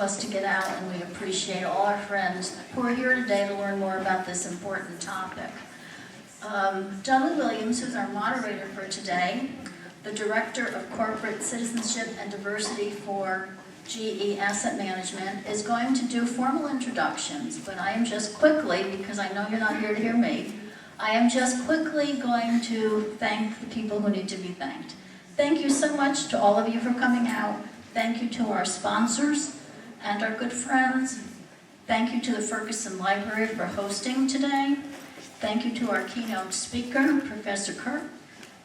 us to get out, and we appreciate all our friends who are here today to learn more about this important topic. Dudley Williams, who's our moderator for today, the Director of Corporate Citizenship and Diversity for GE Asset Management, is going to do formal introductions, but I am just quickly, because I know you're not here to hear me, I am just quickly going to thank the people who need to be thanked. Thank you so much to all of you for coming out. Thank you to our sponsors and our good friends. Thank you to the Ferguson Library for hosting today. Thank you to our keynote speaker, Professor Kirk.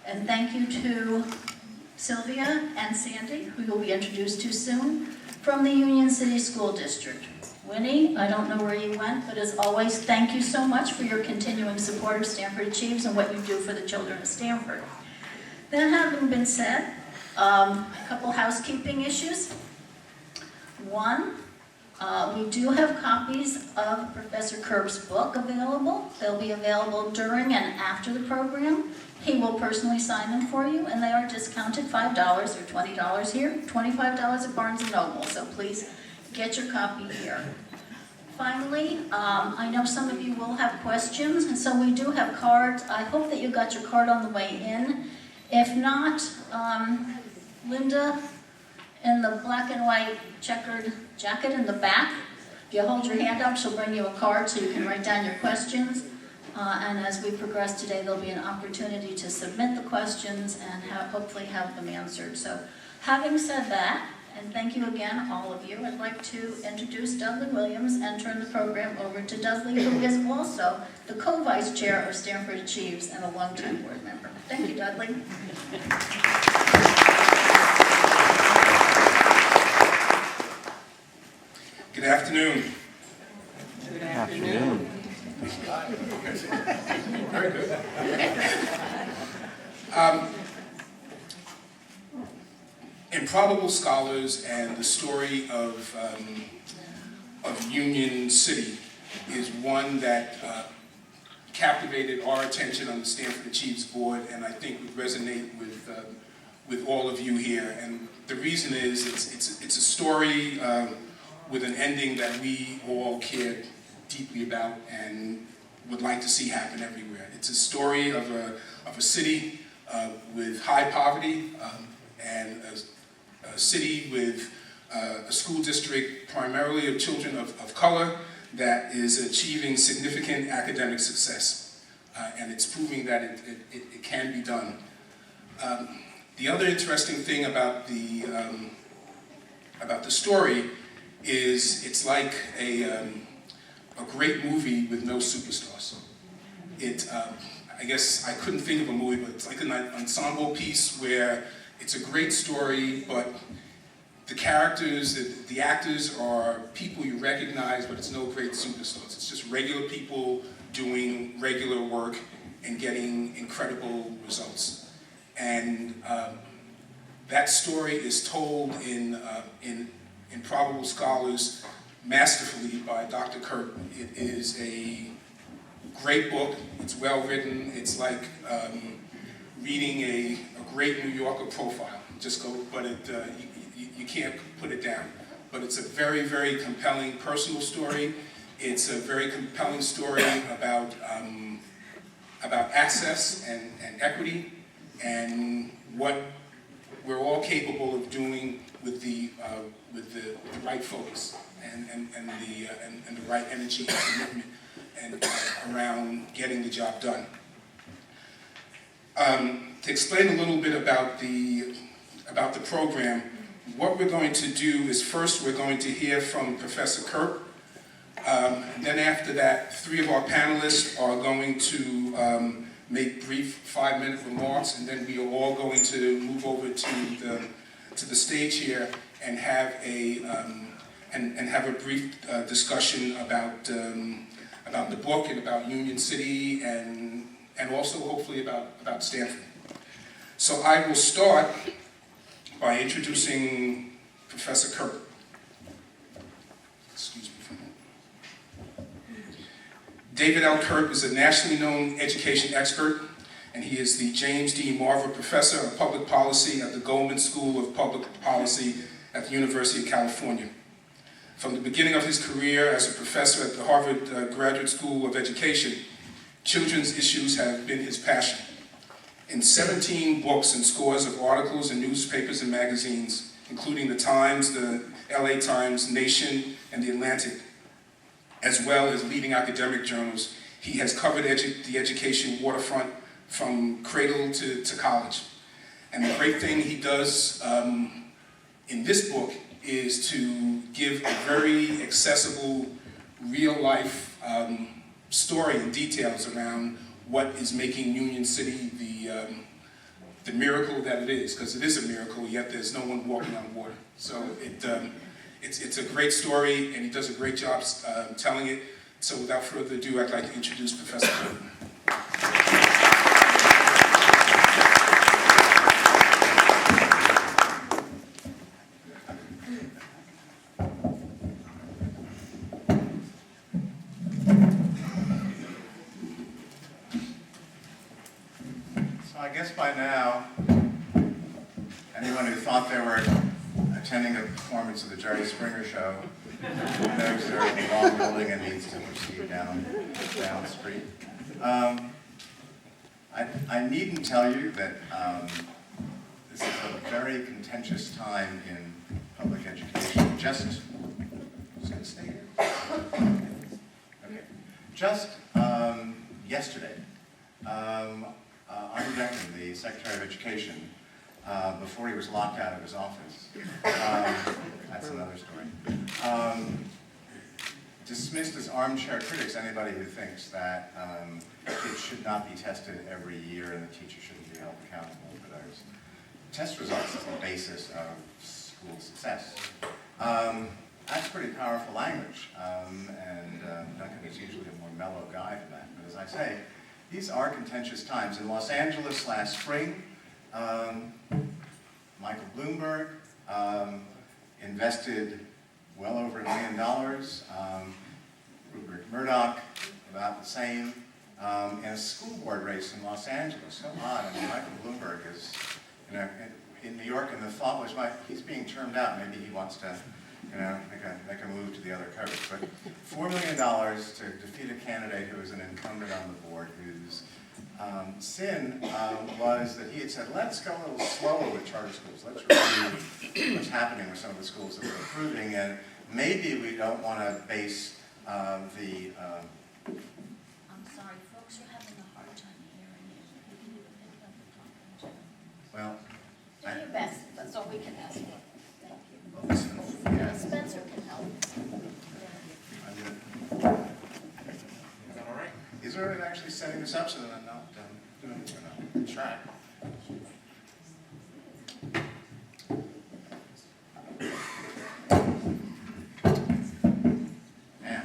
And thank you to Sylvia and Sandy, who you'll be introduced to soon, from the Union City School District. Winnie, I don't know where you went, but as always, thank you so much for your continuing support of Stanford Achieves and what you do for the children of Stanford. That having been said, a couple housekeeping issues. One, we do have copies of Professor Kerb's book available. They'll be available during and after the program. He will personally sign them for you, and they are discounted $5 or $20 here, $25 at Barnes & Noble, so please get your copy here. Finally, I know some of you will have questions, and so we do have cards. I hope that you got your card on the way in. If not, Linda, in the black and white checkered jacket in the back, if you hold your hand up, she'll bring you a card so you can write down your questions. And as we progress today, there'll be an opportunity to submit the questions and hopefully have them answered. So having said that, and thank you again, all of you, I'd like to introduce Dudley Williams and turn the program over to Dudley, who is also the co-vice chair of Stanford Achieves and a longtime board member. Thank you, Dudley. Good afternoon. Good afternoon. Very good. Improbable Scholars and the story of Union City is one that captivated our attention on the Stanford Achieves board, and I think would resonate with all of you here. And the reason is it's a story with an ending that we all care deeply about and would like to see happen everywhere. It's a story of a city with high poverty and a city with a school district primarily of children of color that is achieving significant academic success. And it's proving that it can be done. The other interesting thing about the story is it's like a great movie with no superstars. I guess I couldn't think of a movie, but it's like an ensemble piece where it's a great story, but the characters, the actors are people you recognize, but it's no great superstars. It's just regular people doing regular work and getting incredible results. And that story is told in Improbable Scholars masterfully by Dr. Kirk. It is a great book. It's well written. It's like reading a great New Yorker profile. You can't put it down. But it's a very, very compelling personal story. It's a very compelling story about access and equity and what we're all capable of doing with the right focus and the right energy and commitment and around getting the job done. To explain a little bit about the program, what we're going to do is first we're going to hear from Professor Kirk. Then after that, 3 of our panelists are going to make brief 5-minute remarks, and then we are all going to move over to the stage here and have a brief discussion about the book and about Union City and also hopefully about Stanford. So I will start by introducing Professor Kirk. Excuse me for a minute. David L. Kirk is a nationally known education expert, and he is the James D. Marver Professor of Public Policy at the Goldman School of Public Policy at the University of California. From the beginning of his career as a professor at the Harvard Graduate School of Education, children's issues have been his passion. In 17 books and scores of articles in newspapers and magazines, including The Times, the LA Times, Nation, and The Atlantic, as well as leading academic journals, he has covered the education waterfront from cradle to college. And the great thing he does in this book is to give a very accessible, real-life story and details around what is making Union City the miracle that it is, because it is a miracle, yet there's no one walking on water. So it's a great story, and he does a great job telling it. So without further ado, I'd like to introduce Professor Burton. I guess by now, anyone who thought they were attending a performance of the Jerry Springer Show knows they're in the wrong building and needs to proceed down the street. I needn't tell you that this is a very contentious time in public education. Just going to stay here. Okay. Just yesterday, Arne Decken, the Secretary of Education, before he was locked out of his office, that's another story, dismissed as armchair critics anybody who thinks that kids should not be tested every year and the teacher shouldn't be held accountable for those test results as the basis of school success. That's pretty powerful language, and Duncan is usually a more mellow guy than that, but as I say, these are contentious times. In Los Angeles last spring, Michael Bloomberg invested well over $1 million. Rupert Murdoch, about the same, in a school board race in Los Angeles. So odd. I mean, Michael Bloomberg is, in New York, and the thought was, he's being termed out. Maybe he wants to, make a move to the other coast. But $4 million to defeat a candidate who was an incumbent on the board, whose sin was that he had said, let's go a little slower with charter schools. Let's review what's happening with some of the schools that we're approving, and maybe we don't want to base the... I'm sorry, folks are having a hard time hearing you. Well, Do your best, that's all we can ask for. Thank you. yeah. Spencer can help. Is there actually setting this up so that I'm not doing it or not? Try. Yeah.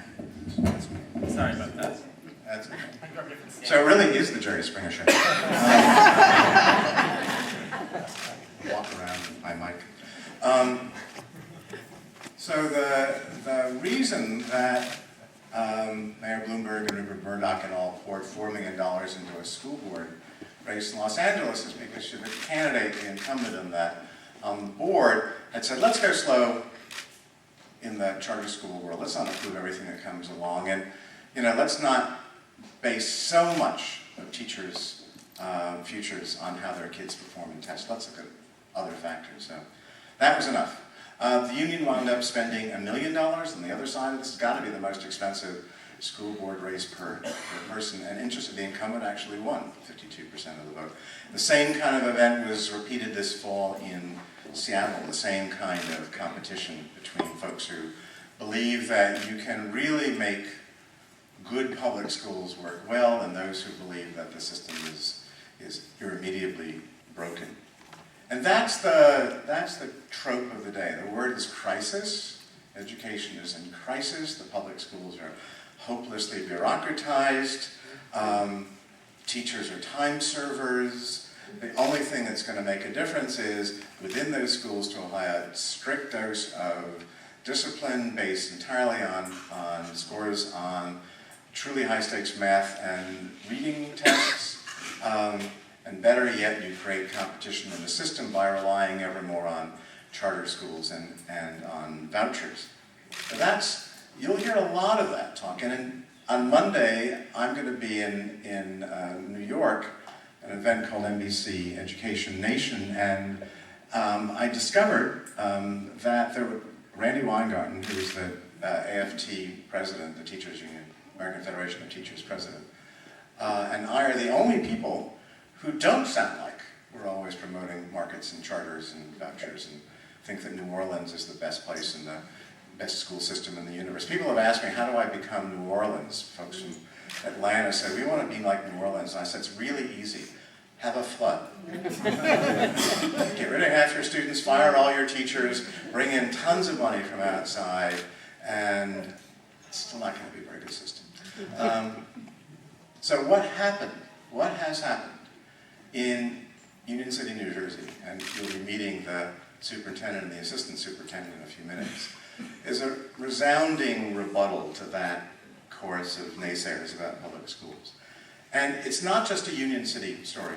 Sorry about that. That's okay. So it really is the Jerry Springer Show. Walk around with my mic. So the reason that Mayor Bloomberg and Rupert Murdoch and all poured $4 million into a school board race in Los Angeles is because the candidate, the incumbent on the board, had said, let's go slow in the charter school world. Let's not approve everything that comes along. And, let's not base so much of teachers' futures on how their kids perform in tests. Let's look at other factors. So that was enough. The union wound up spending $1 million on the other side of this. Has got to be the most expensive school board race per person. And interestingly, the incumbent actually won 52% of the vote. The same kind of event was repeated this fall in Seattle. The same kind of competition between folks who believe that you can really make good public schools work well and those who believe that the system is irremediably broken. And that's the trope of the day. The word is crisis. Education is in crisis. The public schools are hopelessly bureaucratized. Teachers are time servers. The only thing that's going to make a difference is within those schools to apply a strict dose of discipline based entirely on scores on truly high-stakes math and reading tests. And better yet, you create competition in the system by relying ever more on charter schools and on vouchers. So you'll hear a lot of that talk. And on Monday, I'm going to be in New York, an event called NBC Education Nation, and I discovered that Randy Weingarten, who's the AFT president, the Teachers Union, American Federation of Teachers president, and I are the only people who don't sound like we're always promoting markets and charters and vouchers and think that New Orleans is the best place and the best school system in the universe. People have asked me, how do I become New Orleans? Folks from Atlanta said, we want to be like New Orleans. And I said, it's really easy. Have a flood. Get rid of half your students, fire all your teachers, bring in tons of money from outside, and it's still not going to be a very good system. So what happened? What has happened in Union City, New Jersey, and you'll be meeting the superintendent and the assistant superintendent in a few minutes, is a resounding rebuttal to that chorus of naysayers about public schools. And it's not just a Union City story.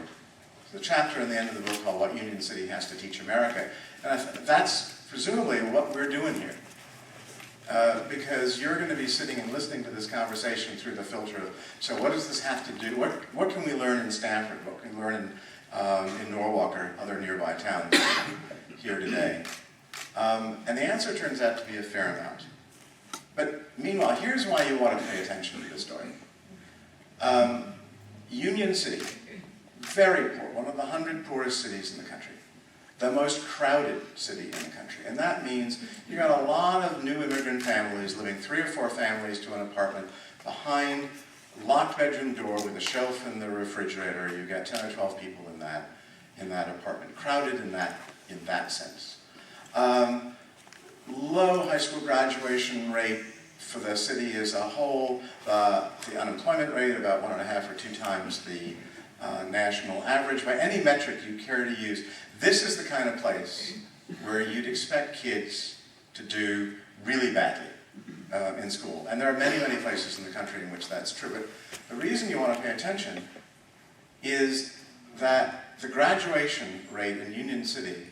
There's a chapter in the end of the book called What Union City Has to Teach America. And that's presumably what we're doing here. Because you're going to be sitting and listening to this conversation through the filter of, so what does this have to do? What can we learn in Stanford? What can we learn in Norwalk or other nearby towns here today? And the answer turns out to be a fair amount. But meanwhile, here's why you want to pay attention to this story. Union City, very poor, one of the 100 poorest cities in the country. The most crowded city in the country. And that means you got a lot of new immigrant families living 3 or 4 families to an apartment behind locked bedroom door with a shelf in the refrigerator. You get 10 or 12 people in that apartment. Crowded in that sense. Low high school graduation rate for the city as a whole. The unemployment rate about 1.5 or 2 times the national average. By any metric you care to use, this is the kind of place where you'd expect kids to do really badly in school. And there are many, many places in the country in which that's true. But the reason you want to pay attention is that the graduation rate in Union City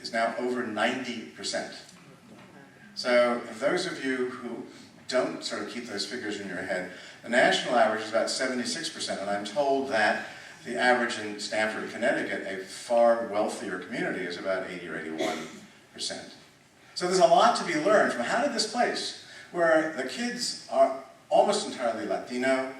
is now over 90%. So those of you who don't sort of keep those figures in your head, the national average is about 76%, and I'm told that the average in Stamford, Connecticut, a far wealthier community, is about 80 or 81%. So there's a lot to be learned from how did this place, where the kids are almost entirely Latino,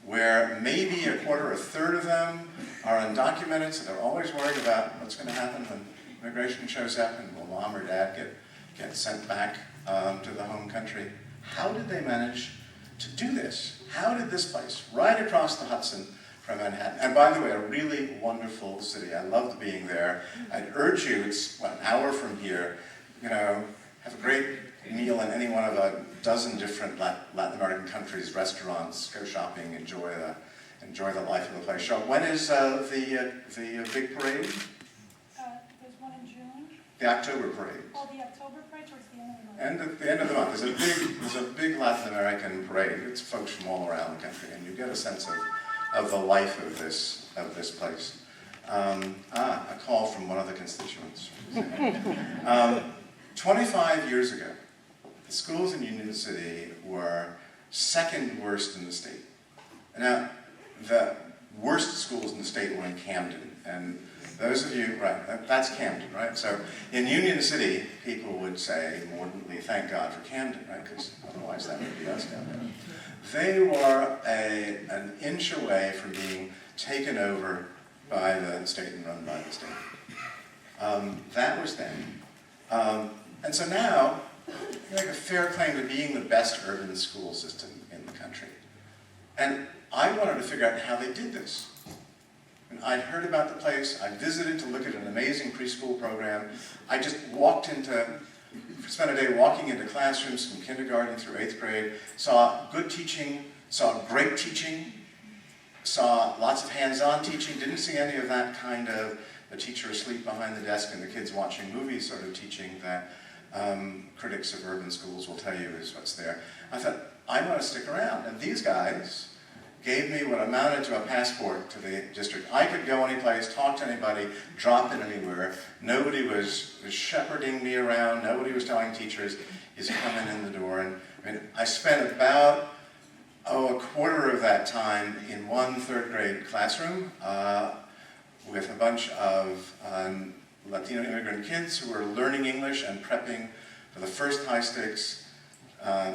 where maybe a quarter or a third of them are undocumented, so they're always worried about what's going to happen when immigration shows up and will mom or dad get sent back to the home country. How did they manage to do this? How did this place, right across the Hudson from Manhattan, and by the way, a really wonderful city. I loved being there. I'd urge you, it's an hour from here, have a great meal in any one of a dozen different Latin American countries, restaurants, go shopping, enjoy the life of the place. When is the big parade? There's one in June. The October parade. Oh, the October parade towards the end of the month. And at the end of the month, there's a big Latin American parade. It's folks from all around the country, and you get a sense of the life of this place. A call from one of the constituents. 25 years ago, the schools in Union City were second worst in the state. Now, the worst schools in the state were in Camden, and those of you, right, that's Camden, right? So in Union City, people would say, mordantly, thank God for Camden, right? Because otherwise that would be us down there. They were an inch away from being taken over by the state and run by the state. That was then. And so now, you make a fair claim to being the best urban school system in the country. And I wanted to figure out how they did this. And I'd heard about the place, I visited to look at an amazing preschool program. I just spent a day walking into classrooms from kindergarten through 8th grade, saw good teaching, saw great teaching, saw lots of hands-on teaching, didn't see any of that kind of the teacher asleep behind the desk and the kids watching movies sort of teaching that critics of urban schools will tell you is what's there. I thought, I want to stick around. And these guys gave me what amounted to a passport to the district. I could go any place, talk to anybody, drop in anywhere. Nobody was shepherding me around. Nobody was telling teachers, is coming in the door. And I mean, I spent about, a quarter of that time in one third-grade classroom with a bunch of Latino immigrant kids who were learning English and prepping for the first high-stakes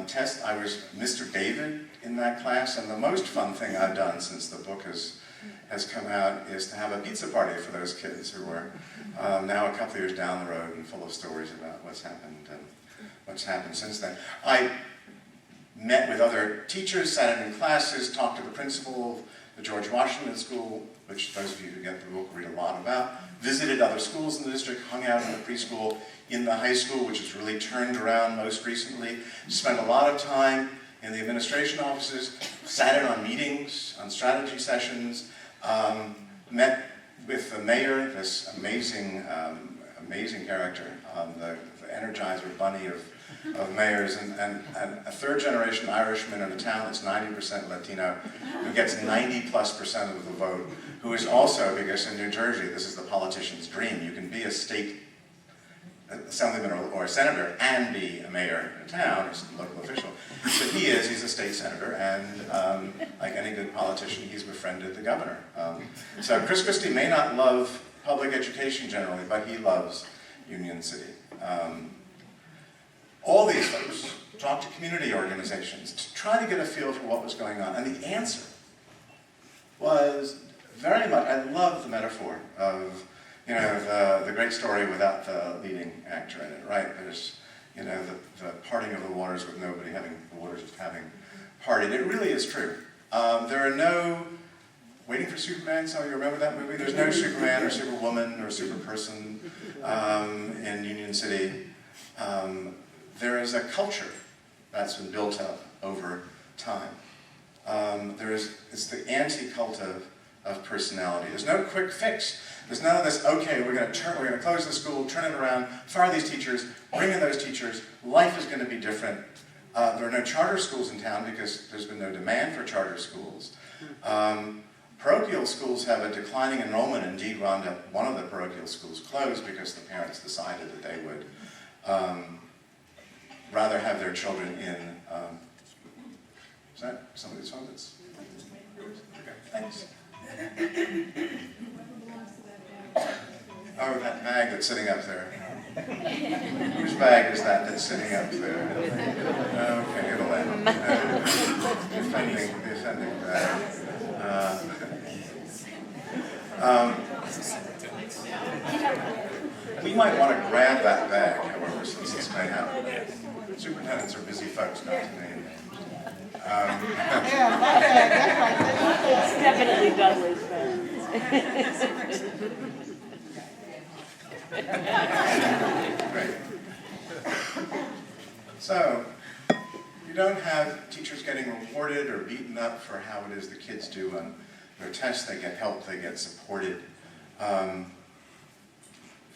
test. I was Mr. David in that class, and the most fun thing I've done since the book has come out is to have a pizza party for those kids who are now a couple of years down the road and full of stories about what's happened and what's happened since then. I met with other teachers, sat in classes, talked to the principal of the George Washington School, which those of you who get the book read a lot about, visited other schools in the district, hung out in the preschool, in the high school, which has really turned around most recently, spent a lot of time in the administration offices, sat in on meetings, on strategy sessions, met with the mayor, this amazing character, the Energizer bunny of mayors, and a third-generation Irishman in a town that's 90% Latino, who gets 90+% of the vote, who is also, because in New Jersey, this is the politician's dream, you can be a state assemblyman or a senator and be a mayor in a town, or a local official. So he's a state senator, and like any good politician, he's befriended the governor. So Chris Christie may not love public education generally, but he loves Union City. All these folks talked to community organizations to try to get a feel for what was going on, and the answer was very much, I love the metaphor of, the great story without the leading actor in it, right? There's, the parting of the waters with nobody having partied. It really is true. There are no, Waiting for Superman, some of you remember that movie? There's no Superman or Superwoman or Superperson in Union City. There is a culture that's been built up over time. It's the anti-cult of personality. There's no quick fix. There's none of this, okay, we're going to close the school, turn it around, fire these teachers, bring in those teachers, life is going to be different. There are no charter schools in town because there's been no demand for charter schools. Parochial schools have a declining enrollment. Indeed, wound up one of the parochial schools closed because the parents decided that they would rather have their children in, is that somebody's phone? Okay, thanks. Oh, that bag that's sitting up there. Whose bag is that that's sitting up there? Okay, it'll end. The offending bag. We might want to grab that bag, however, since this may happen. Superintendents are busy folks, not to name names. It's definitely Dudley's bag. Great. So, you don't have teachers getting rewarded or beaten up for how it is the kids do on their tests. They get help, they get supported.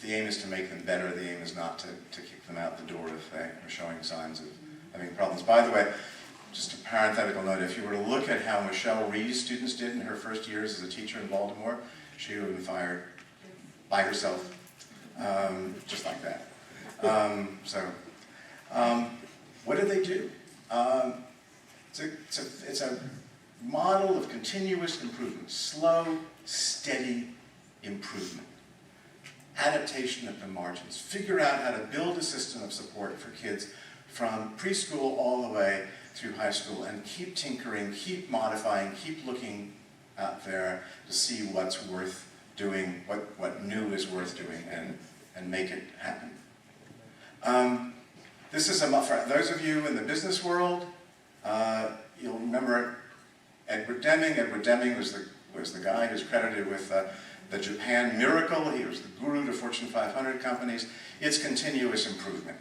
The aim is to make them better. The aim is not to kick them out the door if they are showing signs of having problems. By the way, just a parenthetical note, if you were to look at how Michelle Ree's students did in her first years as a teacher in Baltimore, she would have been fired by herself, just like that. What do they do? It's a model of continuous improvement, slow, steady improvement. Adaptation at the margins. Figure out how to build a system of support for kids from preschool all the way through high school, and keep tinkering, keep modifying, keep looking out there to see what's worth doing, what new is worth doing, and make it happen. This is for those of you in the business world, you'll remember Edward Deming. Edward Deming was the guy who's credited with the Japan miracle. He was the guru to Fortune 500 companies. It's continuous improvement.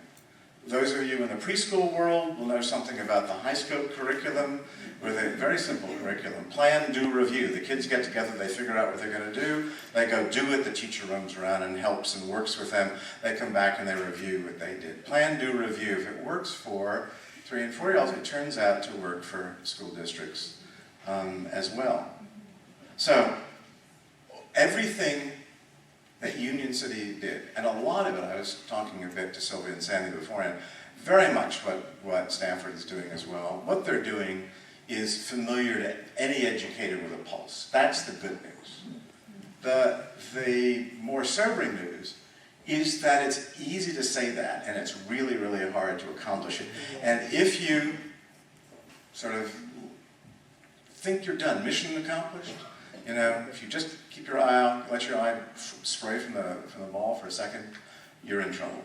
Those of you in the preschool world will know something about the high scope curriculum, with a very simple curriculum. Plan, do, review. The kids get together, they figure out what they're going to do, they go do it, the teacher roams around and helps and works with them, they come back and they review what they did. Plan, do, review. If it works for 3- and 4-year-olds, it turns out to work for school districts as well. So, everything that Union City did, and a lot of it, I was talking a bit to Sylvia and Sandy beforehand, very much what Stanford is doing as well. What they're doing is familiar to any educator with a pulse. That's the good news. The more sobering news is that it's easy to say that, and it's really, really hard to accomplish it. And if you sort of think you're done, mission accomplished, you know, if you just keep your eye out, let your eye spray from the ball for a second, you're in trouble.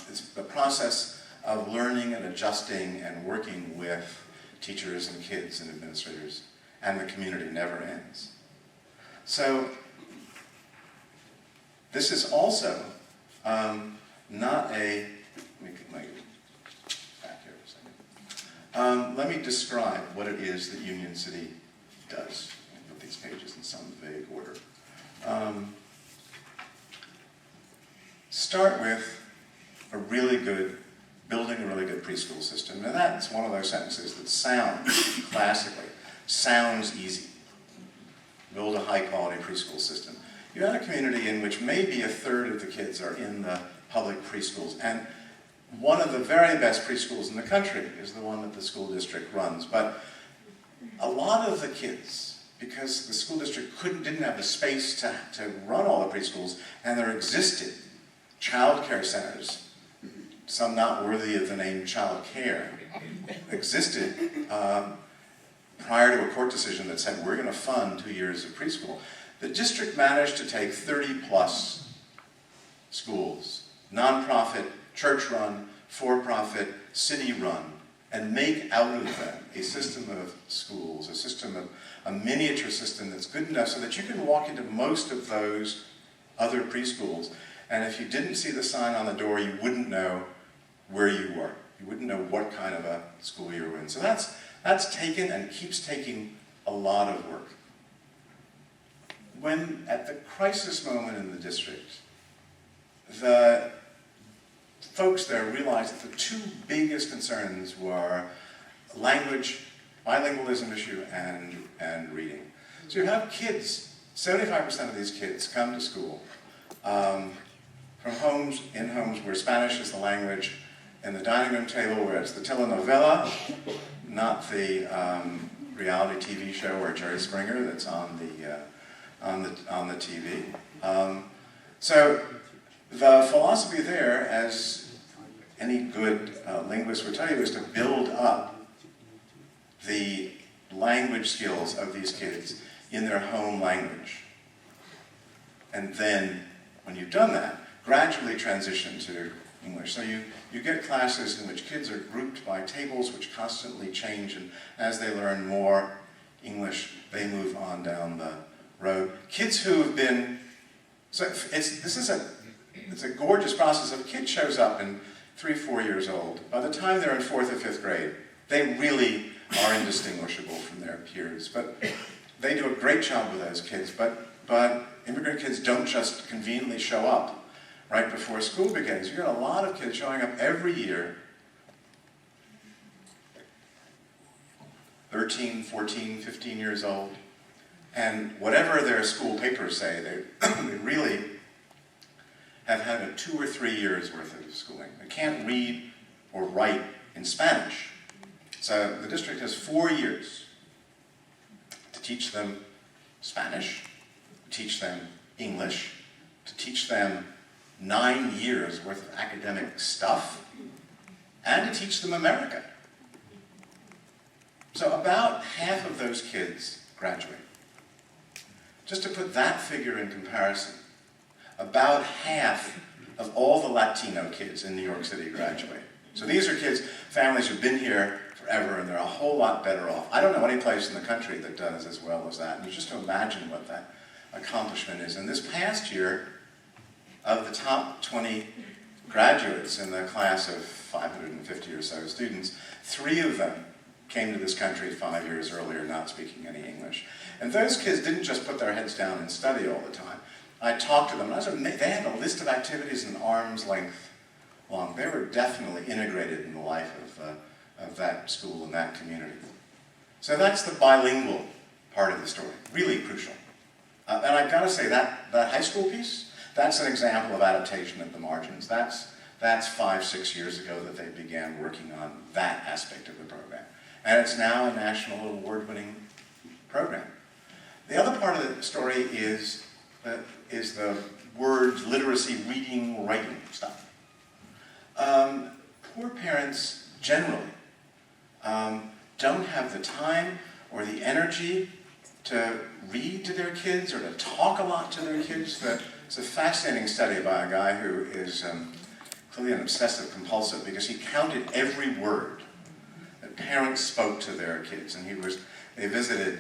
It's the process of learning and adjusting and working with teachers and kids and administrators and the community never ends. So this is also not a, let me get my back here for a second. Let me describe what it is that Union City does. I'll put these pages in some vague order. Start with building a really good preschool system. And that's one of those sentences that sounds, classically, sounds easy. Build a high-quality preschool system. You have a community in which maybe a third of the kids are in the public preschools. And one of the very best preschools in the country is the one that the school district runs. But a lot of the kids, because the school district didn't have the space to run all the preschools, and there existed child care centers, some not worthy of the name child care, existed prior to a court decision that said we're going to fund 2 years of preschool. The district managed to take 30-plus schools, nonprofit, church-run, for-profit, city-run, and make out of them a system of schools, a miniature system that's good enough so that you can walk into most of those other preschools, and if you didn't see the sign on the door, you wouldn't know where you were. You wouldn't know what kind of a school you were in. So that's taken and keeps taking a lot of work. When, at the crisis moment in the district, the folks there realized that the two biggest concerns were language, bilingualism issue, and reading. So you have kids, 75% of these kids come to school from homes where Spanish is the language, and the dining room table where it's the telenovela, not the reality TV show or Jerry Springer that's on the TV. So the philosophy there, as any good linguist would tell you, is to build up the language skills of these kids in their home language. And then, when you've done that, gradually transition to English. So you get classes in which kids are grouped by tables which constantly change, and as they learn more English, they move on down the road. Kids who have been, it's a gorgeous process. If a kid shows up in 3-4 years old, by the time they're in 4th or 5th grade, they really are indistinguishable from their peers. But they do a great job with those kids, but immigrant kids don't just conveniently show up right before school begins. You got a lot of kids showing up every year, 13, 14, 15 years old, and whatever their school papers say, they really have had a 2 or 3 years worth of schooling. They can't read or write in Spanish. So the district has 4 years to teach them Spanish, to teach them English, to teach them 9 years worth of academic stuff, and to teach them America. So about half of those kids graduate. Just to put that figure in comparison, about half of all the Latino kids in New York City graduate. So these are kids, families who've been here forever, and they're a whole lot better off. I don't know any place in the country that does as well as that. And you just imagine what that accomplishment is. And this past year, of the top 20 graduates in the class of 550 or so students, 3 of them came to this country 5 years earlier not speaking any English. And those kids didn't just put their heads down and study all the time. I talked to them, and they had a list of activities an arm's length long. They were definitely integrated in the life of that school and that community. So that's the bilingual part of the story, really crucial. And I've got to say, that high school piece, that's an example of adaptation at the margins. That's That's 5, 6 years ago that they began working on that aspect of the program. And it's now a national award-winning program. The other part of the story is the words, literacy, reading, writing stuff. Poor parents generally don't have the time or the energy to read to their kids or to talk a lot to their kids. It's a fascinating study by a guy who is clearly an obsessive compulsive because he counted every word that parents spoke to their kids. And they visited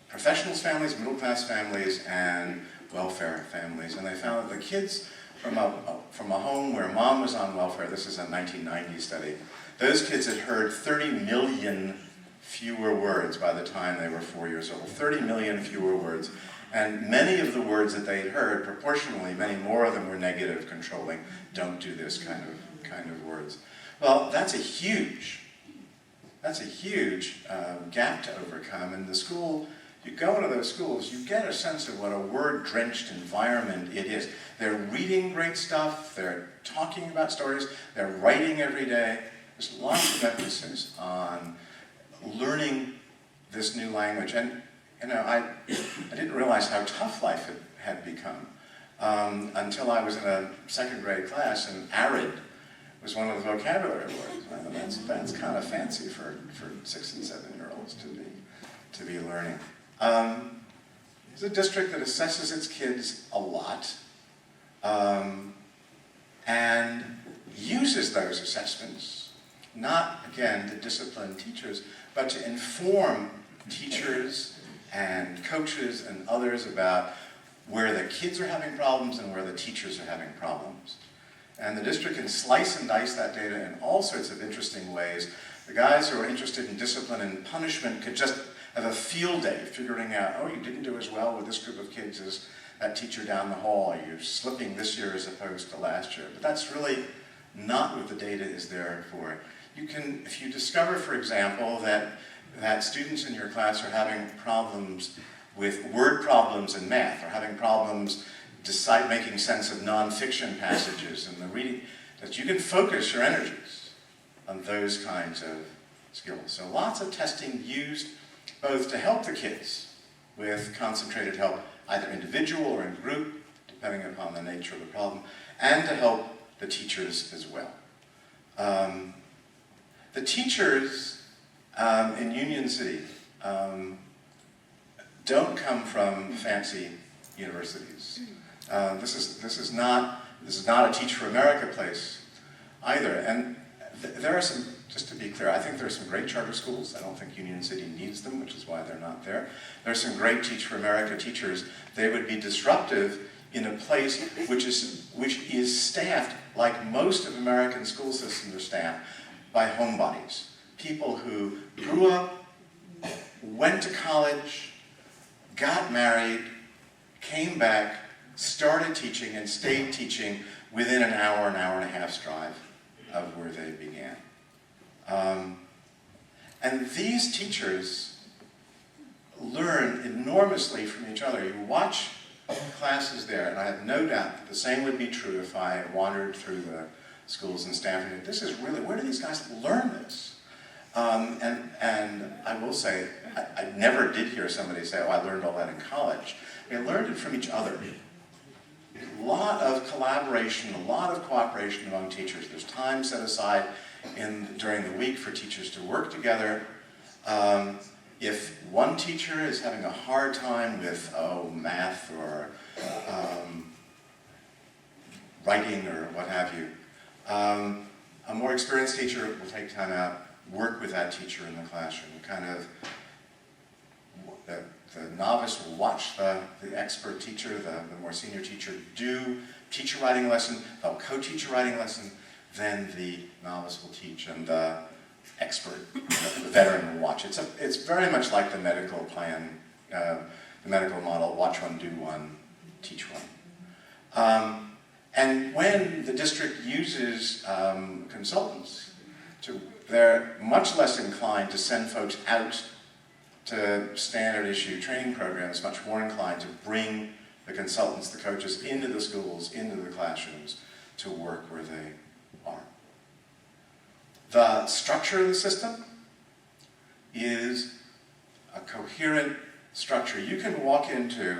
professionals' families, middle-class families, and welfare families. And they found that the kids from a home where mom was on welfare, this is a 1990 study, those kids had heard 30 million fewer words by the time they were 4 years old. 30 million fewer words. And many of the words that they heard, proportionally, many more of them were negative, controlling, don't do this kind of words. Well, that's a huge gap to overcome. In the school, you go into those schools, you get a sense of what a word-drenched environment it is. They're reading great stuff, they're talking about stories, they're writing every day. There's lots of emphasis on learning this new language. And I didn't realize how tough life had become until I was in a second grade class, and arid was one of the vocabulary words. That's kind of fancy for 6 and 7-year-olds to be learning. It's a district that assesses its kids a lot and uses those assessments, not, again, to discipline teachers, but to inform teachers and coaches and others about where the kids are having problems and where the teachers are having problems. And the district can slice and dice that data in all sorts of interesting ways. The guys who are interested in discipline and punishment could just have a field day figuring out, oh, you didn't do as well with this group of kids as that teacher down the hall. You're slipping this year as opposed to last year. But that's really not what the data is there for. You can, if you discover, for example, that students in your class are having problems with word problems in math, or having problems making sense of nonfiction passages in the reading, that you can focus your energies on those kinds of skills. So lots of testing used both to help the kids with concentrated help, either individual or in group, depending upon the nature of the problem, and to help the teachers as well. The teachers in Union City don't come from fancy universities. This is not a Teach for America place either. And there are some, just to be clear, I think there are some great charter schools. I don't think Union City needs them, which is why they're not there. There are some great Teach for America teachers. They would be disruptive in a place which is staffed, like most of American school systems are staffed, by homebodies. People who grew up, went to college, got married, came back, started teaching, and stayed teaching within an hour and a half's drive of where they began. And these teachers learn enormously from each other. You watch classes there, and I have no doubt that the same would be true if I wandered through the schools in Stanford. This is really, where do these guys learn this? And I will say, I never did hear somebody say, oh, I learned all that in college. They learned it from each other. A lot of collaboration, a lot of cooperation among teachers. There's time set aside during the week for teachers to work together. If one teacher is having a hard time with, math or writing or what have you, a more experienced teacher will take time out, work with that teacher in the classroom, the novice will watch the expert teacher, the more senior teacher teach a writing lesson, they'll co-teach a writing lesson, then the novice will teach, and the expert, the veteran will watch. It's very much like the medical plan, the medical model, watch one, do one, teach one. And when the district uses consultants, they're much less inclined to send folks out to standard issue training programs, much more inclined to bring the consultants, the coaches, into the schools, into the classrooms to work where are. The structure of the system is a coherent structure. You can walk into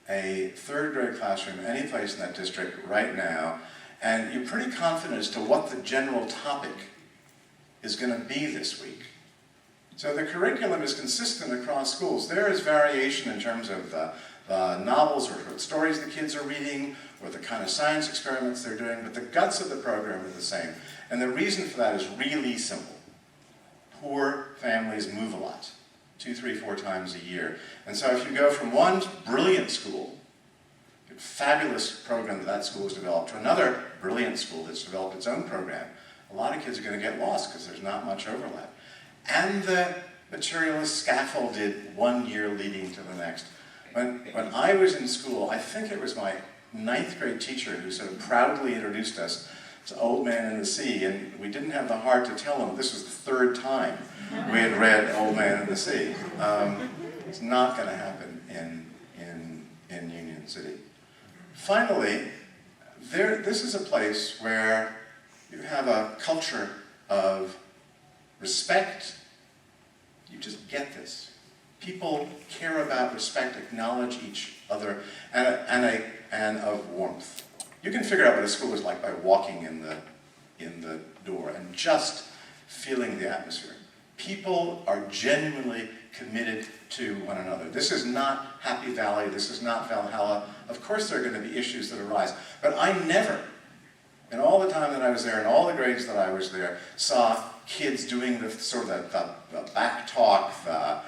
a third grade classroom any place in that district right now, and you're pretty confident as to what the general topic is going to be this week. So the curriculum is consistent across schools. There is variation in terms of the novels or stories the kids are reading, or the kind of science experiments they're doing, but the guts of the program are the same. And the reason for that is really simple. Poor families move a lot, 2, 3, 4 times a year. And so if you go from one brilliant school, a fabulous program that school has developed, to another brilliant school that's developed its own program, a lot of kids are going to get lost because there's not much overlap. And the material is scaffolded one year leading to the next. When I was in school, I think it was my 9th grade teacher who sort of proudly introduced us to Old Man and the Sea, and we didn't have the heart to tell him this was the 3rd time we had read Old Man and the Sea. It's not going to happen in Union City. Finally, this is a place where you have a culture of respect. You just get this. People care about respect, acknowledge each other, and of warmth. You can figure out what a school is like by walking in the door and just feeling the atmosphere. People are genuinely committed to one another. This is not Happy Valley, this is not Valhalla. Of course there are going to be issues that arise, but I never, in all the time that I was there, in all the grades that I was there, saw kids doing the sort of the back talk, the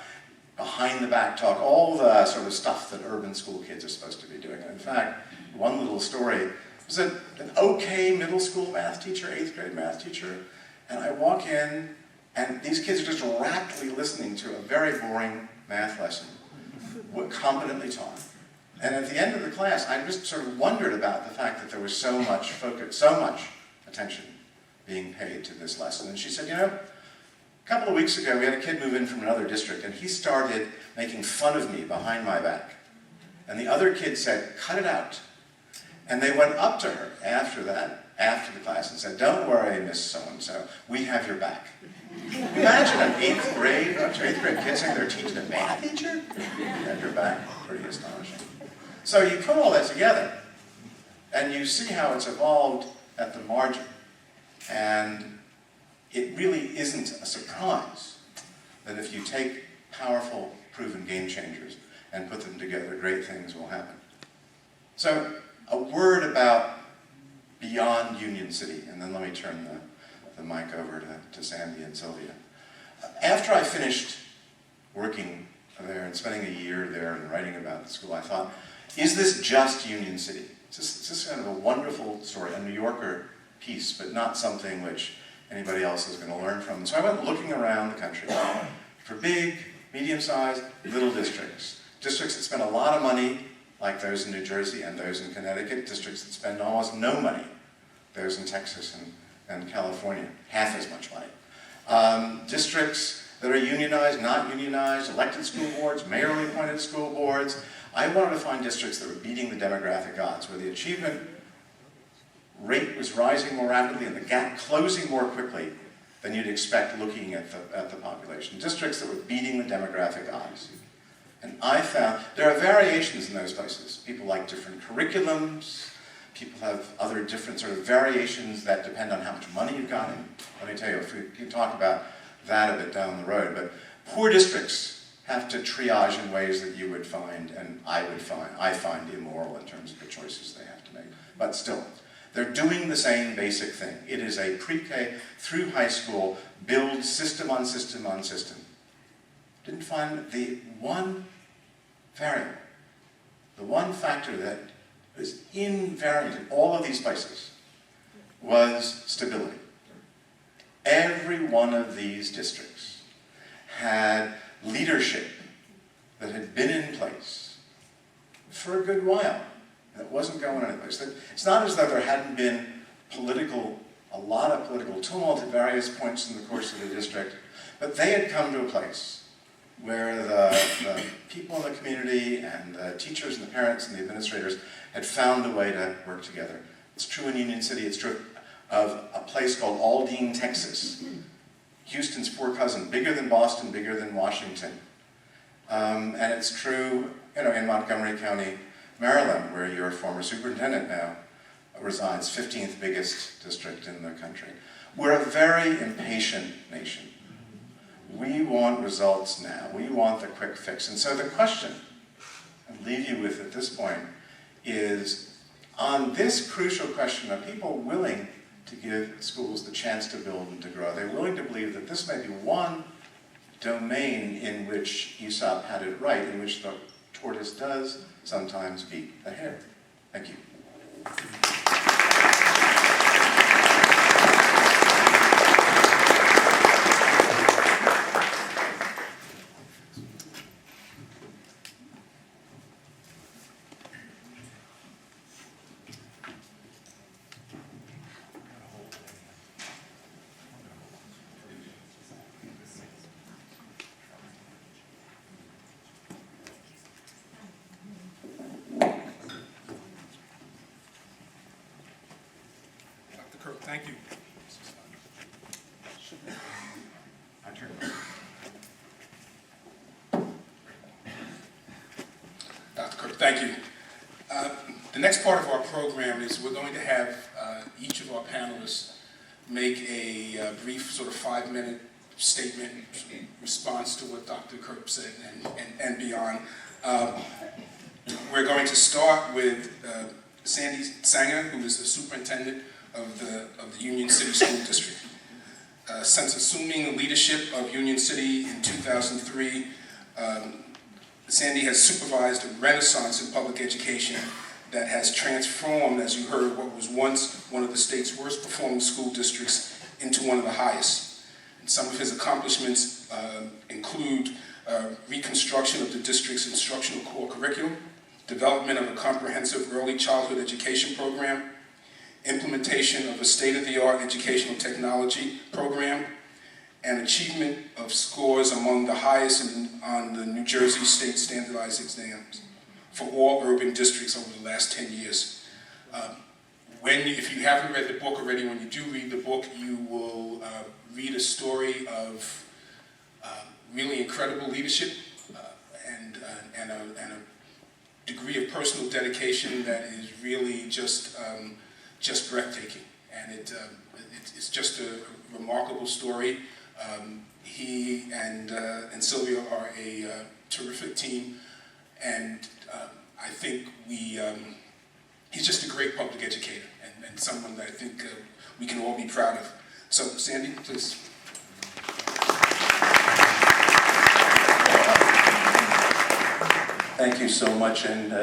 behind the back talk, all the sort of stuff that urban school kids are supposed to be doing. In fact, one little story was an okay middle school math teacher, 8th grade math teacher, and I walk in and these kids are just raptly listening to a very boring math lesson, competently taught. And at the end of the class, I just sort of wondered about the fact that there was so much focus, so much attention being paid to this lesson. And she said, you know, a couple of weeks ago, we had a kid move in from another district, and he started making fun of me behind my back. And the other kid said, cut it out. And they went up to her after the class, and said, don't worry, Miss So-and-so, we have your back. Imagine an 8th grade kid saying they're teaching a math teacher? We have your back. Pretty astonishing. So you put all that together, and you see how it's evolved at the margin. And it really isn't a surprise that if you take powerful, proven game changers and put them together, great things will happen. So a word about beyond Union City, and then let me turn the mic over to Sandy and Sylvia. After I finished working there and spending a year there and writing about the school, I thought, is this just Union City? Is this kind of a wonderful story, a New Yorker piece, but not something which anybody else is going to learn from? And so I went looking around the country for big, medium-sized, little districts. Districts that spend a lot of money, like those in New Jersey and those in Connecticut. Districts that spend almost no money, those in Texas and California, half as much money. Districts that are unionized, not unionized, elected school boards, mayorally appointed school boards. I wanted to find districts that were beating the demographic odds, where the achievement rate was rising more rapidly and the gap closing more quickly than you'd expect looking at the population. Districts that were beating the demographic odds. And I found there are variations in those places. People like different curriculums. People have other different sort of variations that depend on how much money you've got. And let me tell you, if we can talk about that a bit down the road. But poor districts have to triage in ways that you would find, and I find immoral in terms of the choices they have to make. But still, they're doing the same basic thing. It is a pre-K through high school, build system on system on system. Didn't find the one variable, the one factor that was invariant in all of these places was stability. Every one of these districts had leadership that had been in place for a good while. That wasn't going anyplace. It's not as though there hadn't been a lot of political tumult at various points in the course of the district, but they had come to a place where the people in the community and the teachers and the parents and the administrators had found a way to work together. It's true in Union City, it's true of a place called Aldine, Texas. Houston's poor cousin, bigger than Boston, bigger than Washington. And it's true, in Montgomery County, Maryland, where your former superintendent now resides, 15th biggest district in the country. We're a very impatient nation. We want results now. We want the quick fix. And so the question I'll leave you with at this point is, on this crucial question, are people willing to give schools the chance to build and to grow? They're willing to believe that this may be one domain in which Aesop had it right, in which the tortoise does sometimes beat the hare. Thank you. Dr. Kirk, thank you. Dr. Kirk, thank you. The next part of our program is we're going to have each of our panelists make a brief sort of 5-minute statement in response to what Dr. Kirk said and beyond. We're going to start with Sandy Sanger, who is the superintendent of the Union City School District. Since assuming the leadership of Union City in 2003, Sandy has supervised a renaissance in public education that has transformed, as you heard, what was once one of the state's worst performing school districts into one of the highest. And some of his accomplishments include reconstruction of the district's instructional core curriculum, development of a comprehensive early childhood education program, implementation of a state-of-the-art educational technology program, and achievement of scores among the highest on the New Jersey state standardized exams for all urban districts over the last 10 years. If you haven't read the book already, when you do read the book, you will read a story of really incredible leadership and a degree of personal dedication that is really just breathtaking. And it's just a remarkable story. He and Sylvia are a terrific team, and I think he's just a great public educator and someone that I think we can all be proud of. So, Sandy, please. Thank you so much. And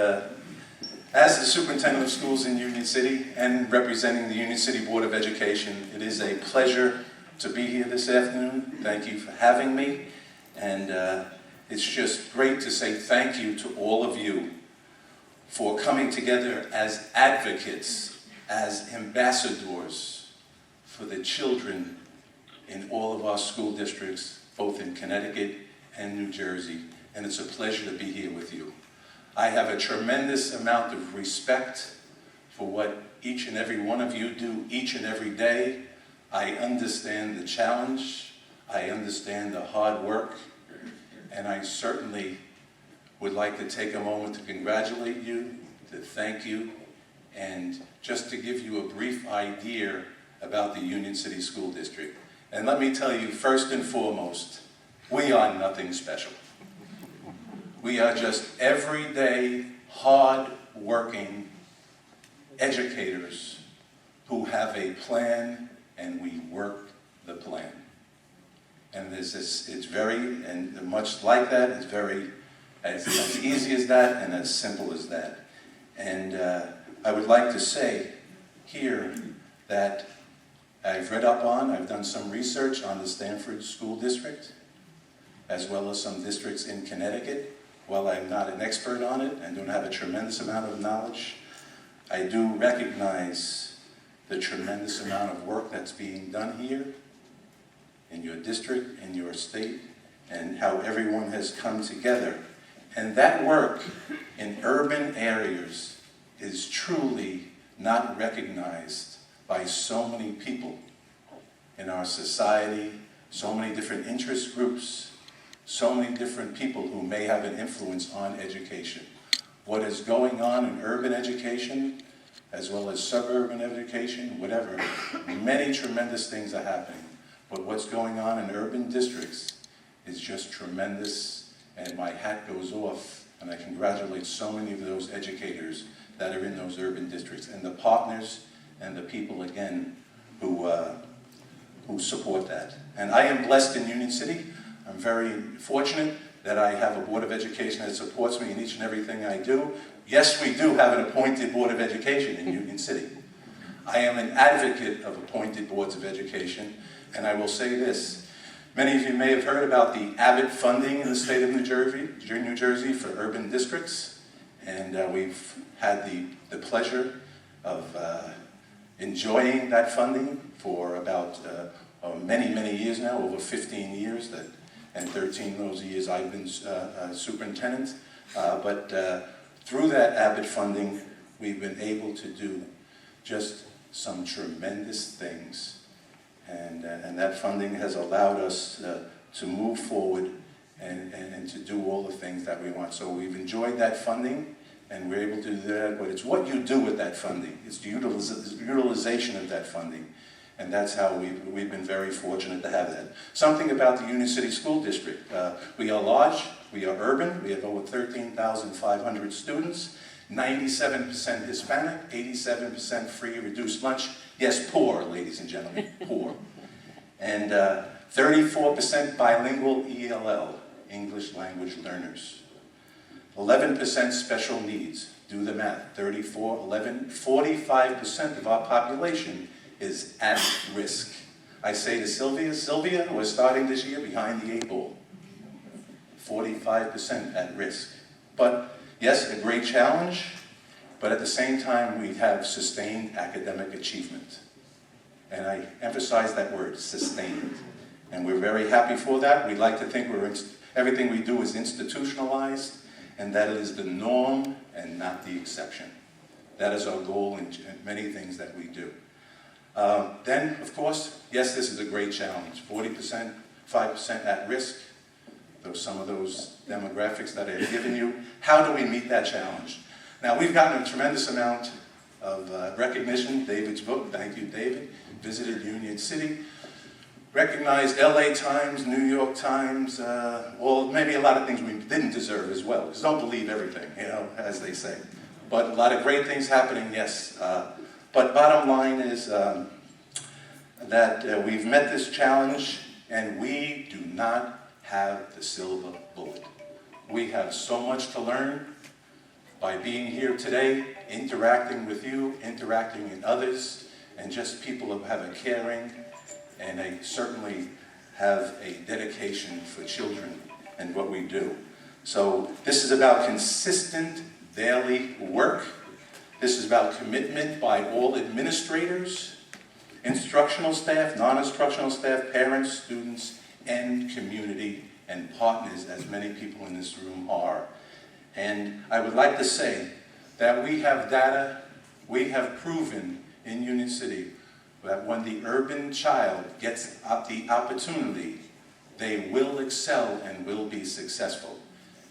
as the superintendent of schools in Union City and representing the Union City Board of Education, it is a pleasure to be here this afternoon. Thank you for having me. And it's just great to say thank you to all of you for coming together as advocates, as ambassadors for the children in all of our school districts, both in Connecticut and New Jersey. And it's a pleasure to be here with you. I have a tremendous amount of respect for what each and every one of you do each and every day. I understand the challenge, I understand the hard work, and I certainly would like to take a moment to congratulate you, to thank you, and just to give you a brief idea about the Union City School District. And let me tell you, first and foremost, we are nothing special. We are just everyday, hard-working educators who have a plan and we work the plan. And it's very, and much like that, it's very, as easy as that and as simple as that. And I would like to say here that I've read up on, I've done some research on the Stanford School District, as well as some districts in Connecticut. While I'm not an expert on it and don't have a tremendous amount of knowledge, I do recognize the tremendous amount of work that's being done here in your district, in your state, and how everyone has come together. And that work in urban areas is truly not recognized by so many people in our society, so many different interest groups, so many different people who may have an influence on education. What is going on in urban education, as well as suburban education, whatever, many tremendous things are happening. But what's going on in urban districts is just tremendous, and my hat goes off, and I congratulate so many of those educators that are in those urban districts, and the partners and the people, again, who support that. And I am blessed in Union City. I'm very fortunate that I have a Board of Education that supports me in each and everything I do. Yes, we do have an appointed Board of Education in Union City. I am an advocate of appointed boards of education, and I will say this. Many of you may have heard about the Abbott funding in the state of New Jersey for urban districts, and we've had the pleasure of enjoying that funding for about many, many years now, over 15 years, and 13 of those years I've been superintendent. But through that Abbott funding, we've been able to do just some tremendous things. And that funding has allowed us to move forward and to do all the things that we want. So we've enjoyed that funding, and we're able to do that, but it's what you do with that funding. It's the utilization of that funding. And that's how we've been very fortunate to have that. Something about the Union City School District. We are large, we are urban, we have over 13,500 students, 97% Hispanic, 87% free reduced lunch. Yes, poor, ladies and gentlemen, poor. And 34% bilingual ELL, English language learners. 11% special needs. Do the math. 34, 11, 45% of our population is at risk. I say to Sylvia, we're starting this year behind the 8 ball. 45% at risk. But yes, a great challenge, but at the same time we have sustained academic achievement. And I emphasize that word, sustained. And we're very happy for that. We like to think everything we do is institutionalized, and that is the norm and not the exception. That is our goal in many things that we do. Then, of course, yes, this is a great challenge. 40%, 5% at risk. Some of those demographics that I've given you. How do we meet that challenge? Now, we've gotten a tremendous amount of recognition. David's book, thank you, David, visited Union City. Recognized LA Times, New York Times, well, maybe a lot of things we didn't deserve as well. Because don't believe everything, as they say. But a lot of great things happening, yes. But bottom line is that we've met this challenge, and we do not have the silver bullet. We have so much to learn by being here today, interacting with you, interacting with others, and just people who have a caring, and they certainly have a dedication for children and what we do. So this is about consistent daily work. This is about commitment by all administrators, instructional staff, non-instructional staff, parents, students, and community and partners, as many people in this room are. And I would like to say that we have data, we have proven in Union City that when the urban child gets the opportunity, they will excel and will be successful.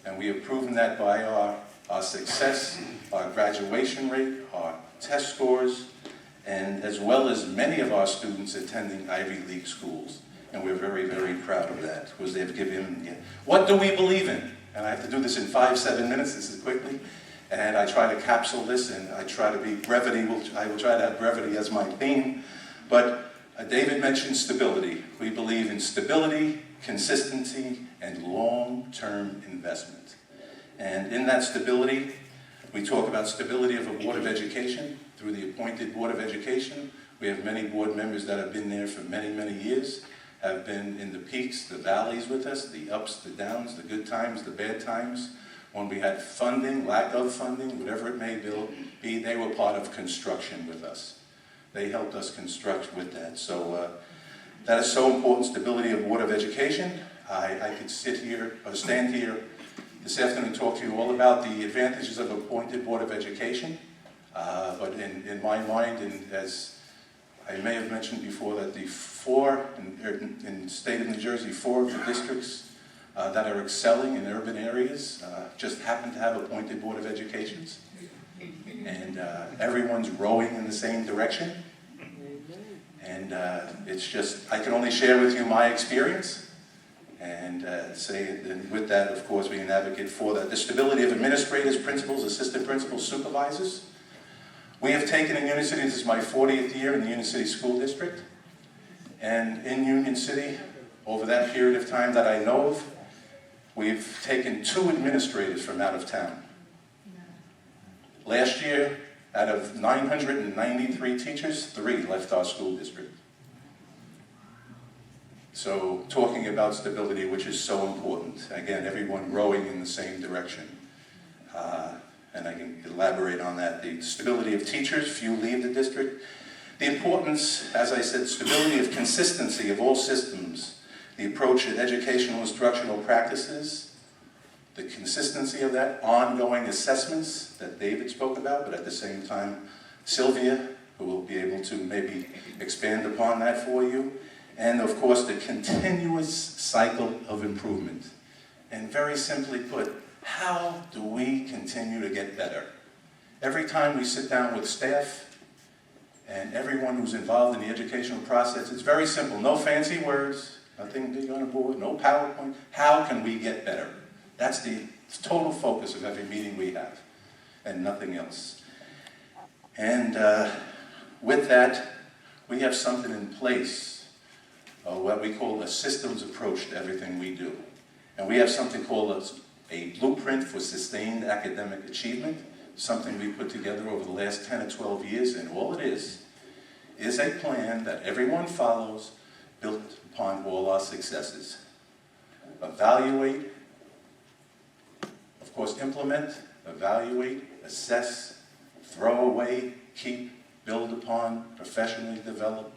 And we have proven that by our success, our graduation rate, our test scores, and as well as many of our students attending Ivy League schools. And we're very, very proud of that, because they've given, what do we believe in? And I have to do this in 5-7 minutes, this is quickly. And I try to capsule this, and I try to be brevity, I will try to have brevity as my theme. But David mentioned stability. We believe in stability, consistency, and long-term investment. And in that stability, we talk about stability of a Board of Education through the appointed Board of Education. We have many board members that have been there for many, many years, have been in the peaks, the valleys with us, the ups, the downs, the good times, the bad times. When we had funding, lack of funding, whatever it may be, they were part of construction with us. They helped us construct with that. So that is so important, stability of Board of Education. I could sit here, or stand here this afternoon and talk to you all about the advantages of appointed Board of Education. But in my mind, and as I may have mentioned before that the in the state of New Jersey, 4 of the districts that are excelling in urban areas just happen to have appointed Board of Educations. And everyone's rowing in the same direction. And it's just, I can only share with you my experience. And say that with that, of course, we can advocate for that. The stability of administrators, principals, assistant principals, supervisors. We have taken in Union City, this is my 40th year in the Union City School District. And in Union City, over that period of time that I know of, we've taken 2 administrators from out of town. Last year, out of 993 teachers, 3 left our school district. So talking about stability, which is so important. Again, everyone rowing in the same direction. And I can elaborate on that. The stability of teachers, few leave the district. The importance, as I said, stability of consistency of all systems. The approach at educational instructional practices. The consistency of that, ongoing assessments that David spoke about, but at the same time, Sylvia, who will be able to maybe expand upon that for you. And of course, the continuous cycle of improvement. And very simply put, how do we continue to get better? Every time we sit down with staff and everyone who's involved in the educational process, it's very simple. No fancy words, nothing big on a board, no PowerPoint. How can we get better? That's the total focus of every meeting we have, and nothing else. And with that, we have something in place, what we call a systems approach to everything we do. And we have something called a blueprint for sustained academic achievement, something we put together over the last 10 or 12 years, and all it is a plan that everyone follows, built upon all our successes. Evaluate, of course, implement, evaluate, assess, throw away, keep, build upon, professionally develop,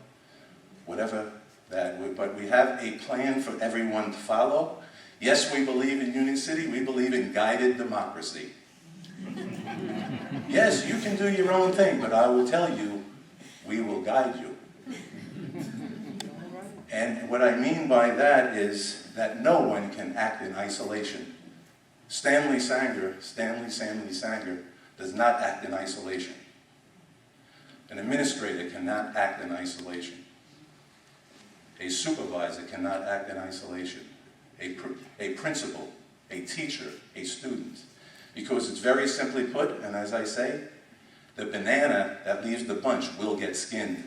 whatever that. But we have a plan for everyone to follow. Yes, we believe in Union City. We believe in guided democracy. Yes, you can do your own thing, but I will tell you, we will guide you. And what I mean by that is that no one can act in isolation. Stanley Sanger does not act in isolation. An administrator cannot act in isolation. A supervisor cannot act in isolation. A principal, a teacher, a student. Because it's very simply put, and as I say, the banana that leaves the bunch will get skinned.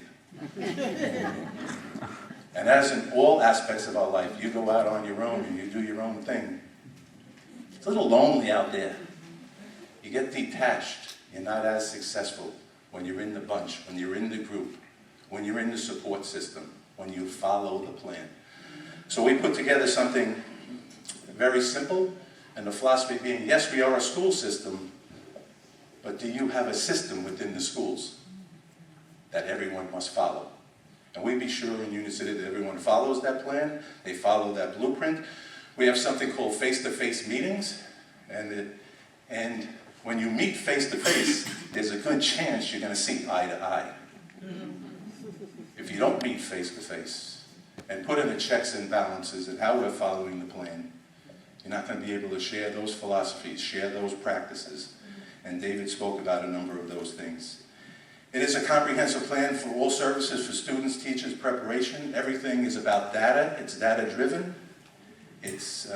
And as in all aspects of our life, you go out on your own and you do your own thing. It's a little lonely out there. You get detached. You're not as successful when you're in the bunch, when you're in the group, when you're in the support system, when you follow the plan. So we put together something very simple, and the philosophy being, yes, we are a school system, but do you have a system within the schools that everyone must follow? And we be sure in Union City that everyone follows that plan, they follow that blueprint. We have something called face-to-face meetings, and when you meet face-to-face, there's a good chance you're going to see eye to eye. If you don't meet face-to-face and put in the checks and balances and how we're following the plan, you're not going to be able to share those philosophies, share those practices. And David spoke about a number of those things. It is a comprehensive plan for all services for students, teachers, preparation. Everything is about data. It's data-driven. It's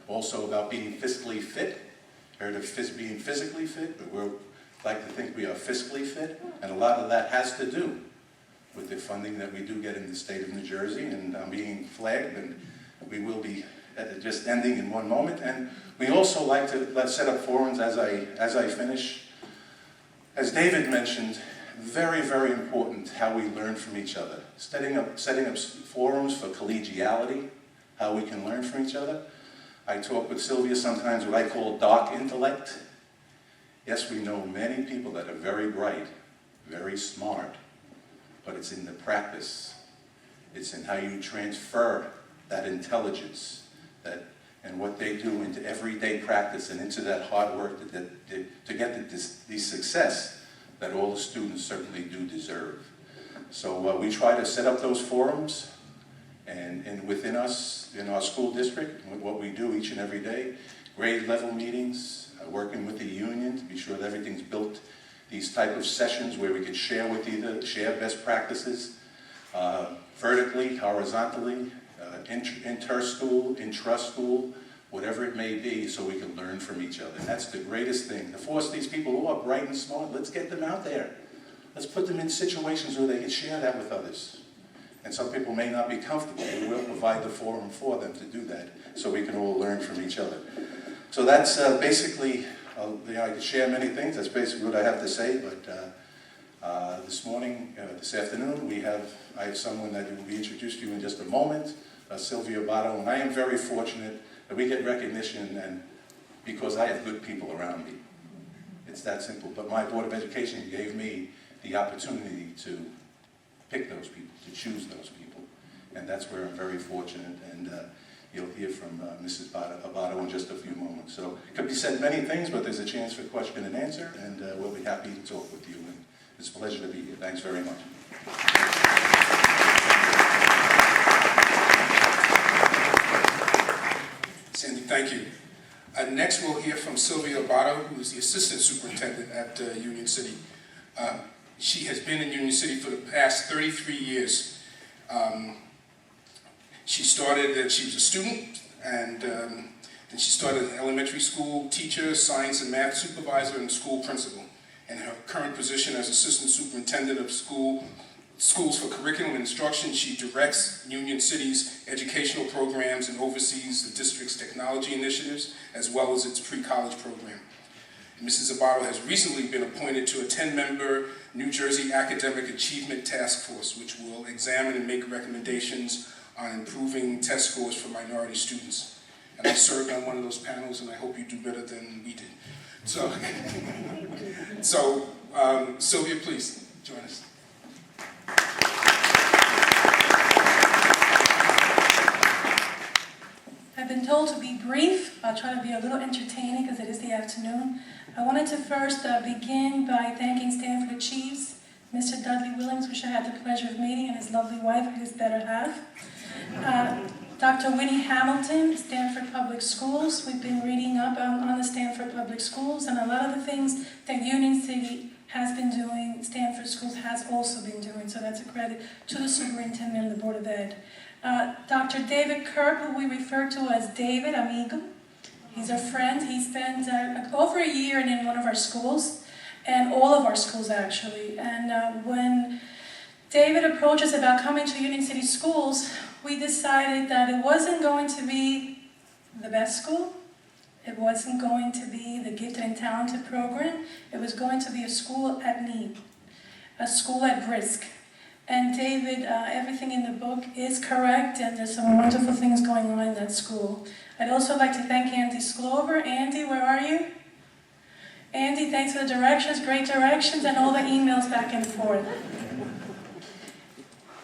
also about being fiscally fit. Heard of being physically fit, but we like to think we are fiscally fit. And a lot of that has to do with the funding that we do get in the state of New Jersey. And I'm being flagged, and we will be just ending in one moment. And we also like to set up forums as I finish. As David mentioned, very, very important how we learn from each other. Setting up forums for collegiality, how we can learn from each other. I talk with Sylvia sometimes what I call dark intellect. Yes, we know many people that are very bright, very smart, but it's in the practice. It's in how you transfer that intelligence and what they do into everyday practice and into that hard work to get the success that all the students certainly do deserve. So we try to set up those forums and within us, in our school district, what we do each and every day, grade level meetings, working with the union to be sure that everything's built, these type of sessions where we can share best practices, vertically, horizontally, inter-school, intra-school, whatever it may be, so we can learn from each other. And that's the greatest thing. To force these people who are bright and smart, let's get them out there. Let's put them in situations where they can share that with others. And some people may not be comfortable. We will provide the forum for them to do that, so we can all learn from each other. So that's basically, I could share many things. That's basically what I have to say. But this afternoon, I have someone that will be introduced to you in just a moment, Sylvia Botto, and I am very fortunate that we get recognition and because I have good people around me. It's that simple. But my Board of Education gave me the opportunity to pick those people, to choose those people. And that's where I'm very fortunate. And you'll hear from Mrs. Botto in just a few moments. So it could be said many things, but there's a chance for question and answer, and we'll be happy to talk with you. And it's a pleasure to be here. Thanks very much. Sandy, thank you. Next, we'll hear from Sylvia Botto, who is the Assistant Superintendent at Union City. She has been in Union City for the past 33 years. She started, she was a student, and then she started as an elementary school teacher, science and math supervisor, and school principal. And her current position as Assistant Superintendent of Schools for Curriculum and Instruction, she directs Union City's educational programs and oversees the district's technology initiatives, as well as its pre-college program. Mrs. Zabato has recently been appointed to a 10-member New Jersey Academic Achievement Task Force, which will examine and make recommendations on improving test scores for minority students. And I served on one of those panels, and I hope you do better than we did. So, Sylvia, please join us. I've been told to be brief. I'll try to be a little entertaining because it is the afternoon. I wanted to first begin by thanking Stanford Chiefs, Mr. Dudley Williams, which I had the pleasure of meeting, and his lovely wife, his better half. Dr. Winnie Hamilton, Stanford Public Schools. We've been reading up on the Stanford Public Schools, and a lot of the things that Union City has been doing, Stanford Schools has also been doing, so that's a credit to the superintendent and the Board of Ed. Dr. David Kerb, who we refer to as David Amigo. He's a friend. He spent over a year in one of our schools, and all of our schools actually. And when David approached us about coming to Union City Schools, we decided that it wasn't going to be the best school. It wasn't going to be the gifted and talented program. It was going to be a school at need, a school at risk. And David, everything in the book is correct, and there's some wonderful things going on in that school. I'd also like to thank Andy Sklover. Andy, where are you? Andy, thanks for the directions, great directions, and all the emails back and forth.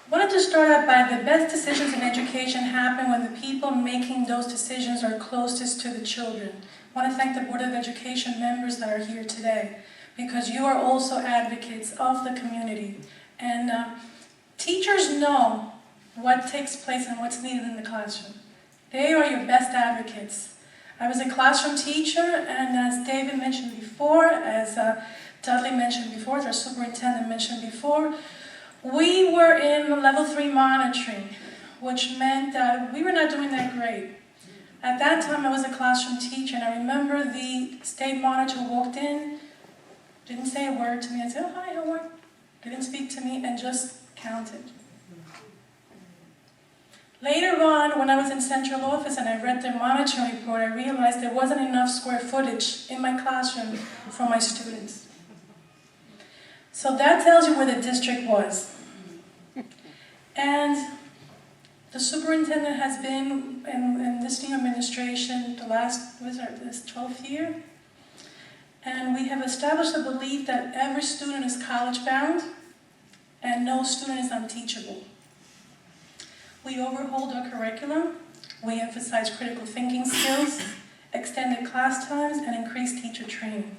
I wanted to start out by the best decisions in education happen when the people making those decisions are closest to the children. I want to thank the Board of Education members that are here today, because you are also advocates of the community. And teachers know what takes place and what's needed in the classroom. They are your best advocates. I was a classroom teacher, and as David mentioned before, as Dudley mentioned before, as our superintendent mentioned before, we were in level 3 monitoring, which meant that we were not doing that great. At that time, I was a classroom teacher, and I remember the state monitor walked in, didn't say a word to me. I said, "Oh, hi, how are you?" Didn't speak to me, and just counted. Later on, when I was in central office and I read their monitoring report, I realized there wasn't enough square footage in my classroom for my students. So that tells you where the district was. And the superintendent has been in this new administration this 12th year. And we have established a belief that every student is college-bound and no student is unteachable. We overhauled our curriculum. We emphasize critical thinking skills, extended class times, and increased teacher training.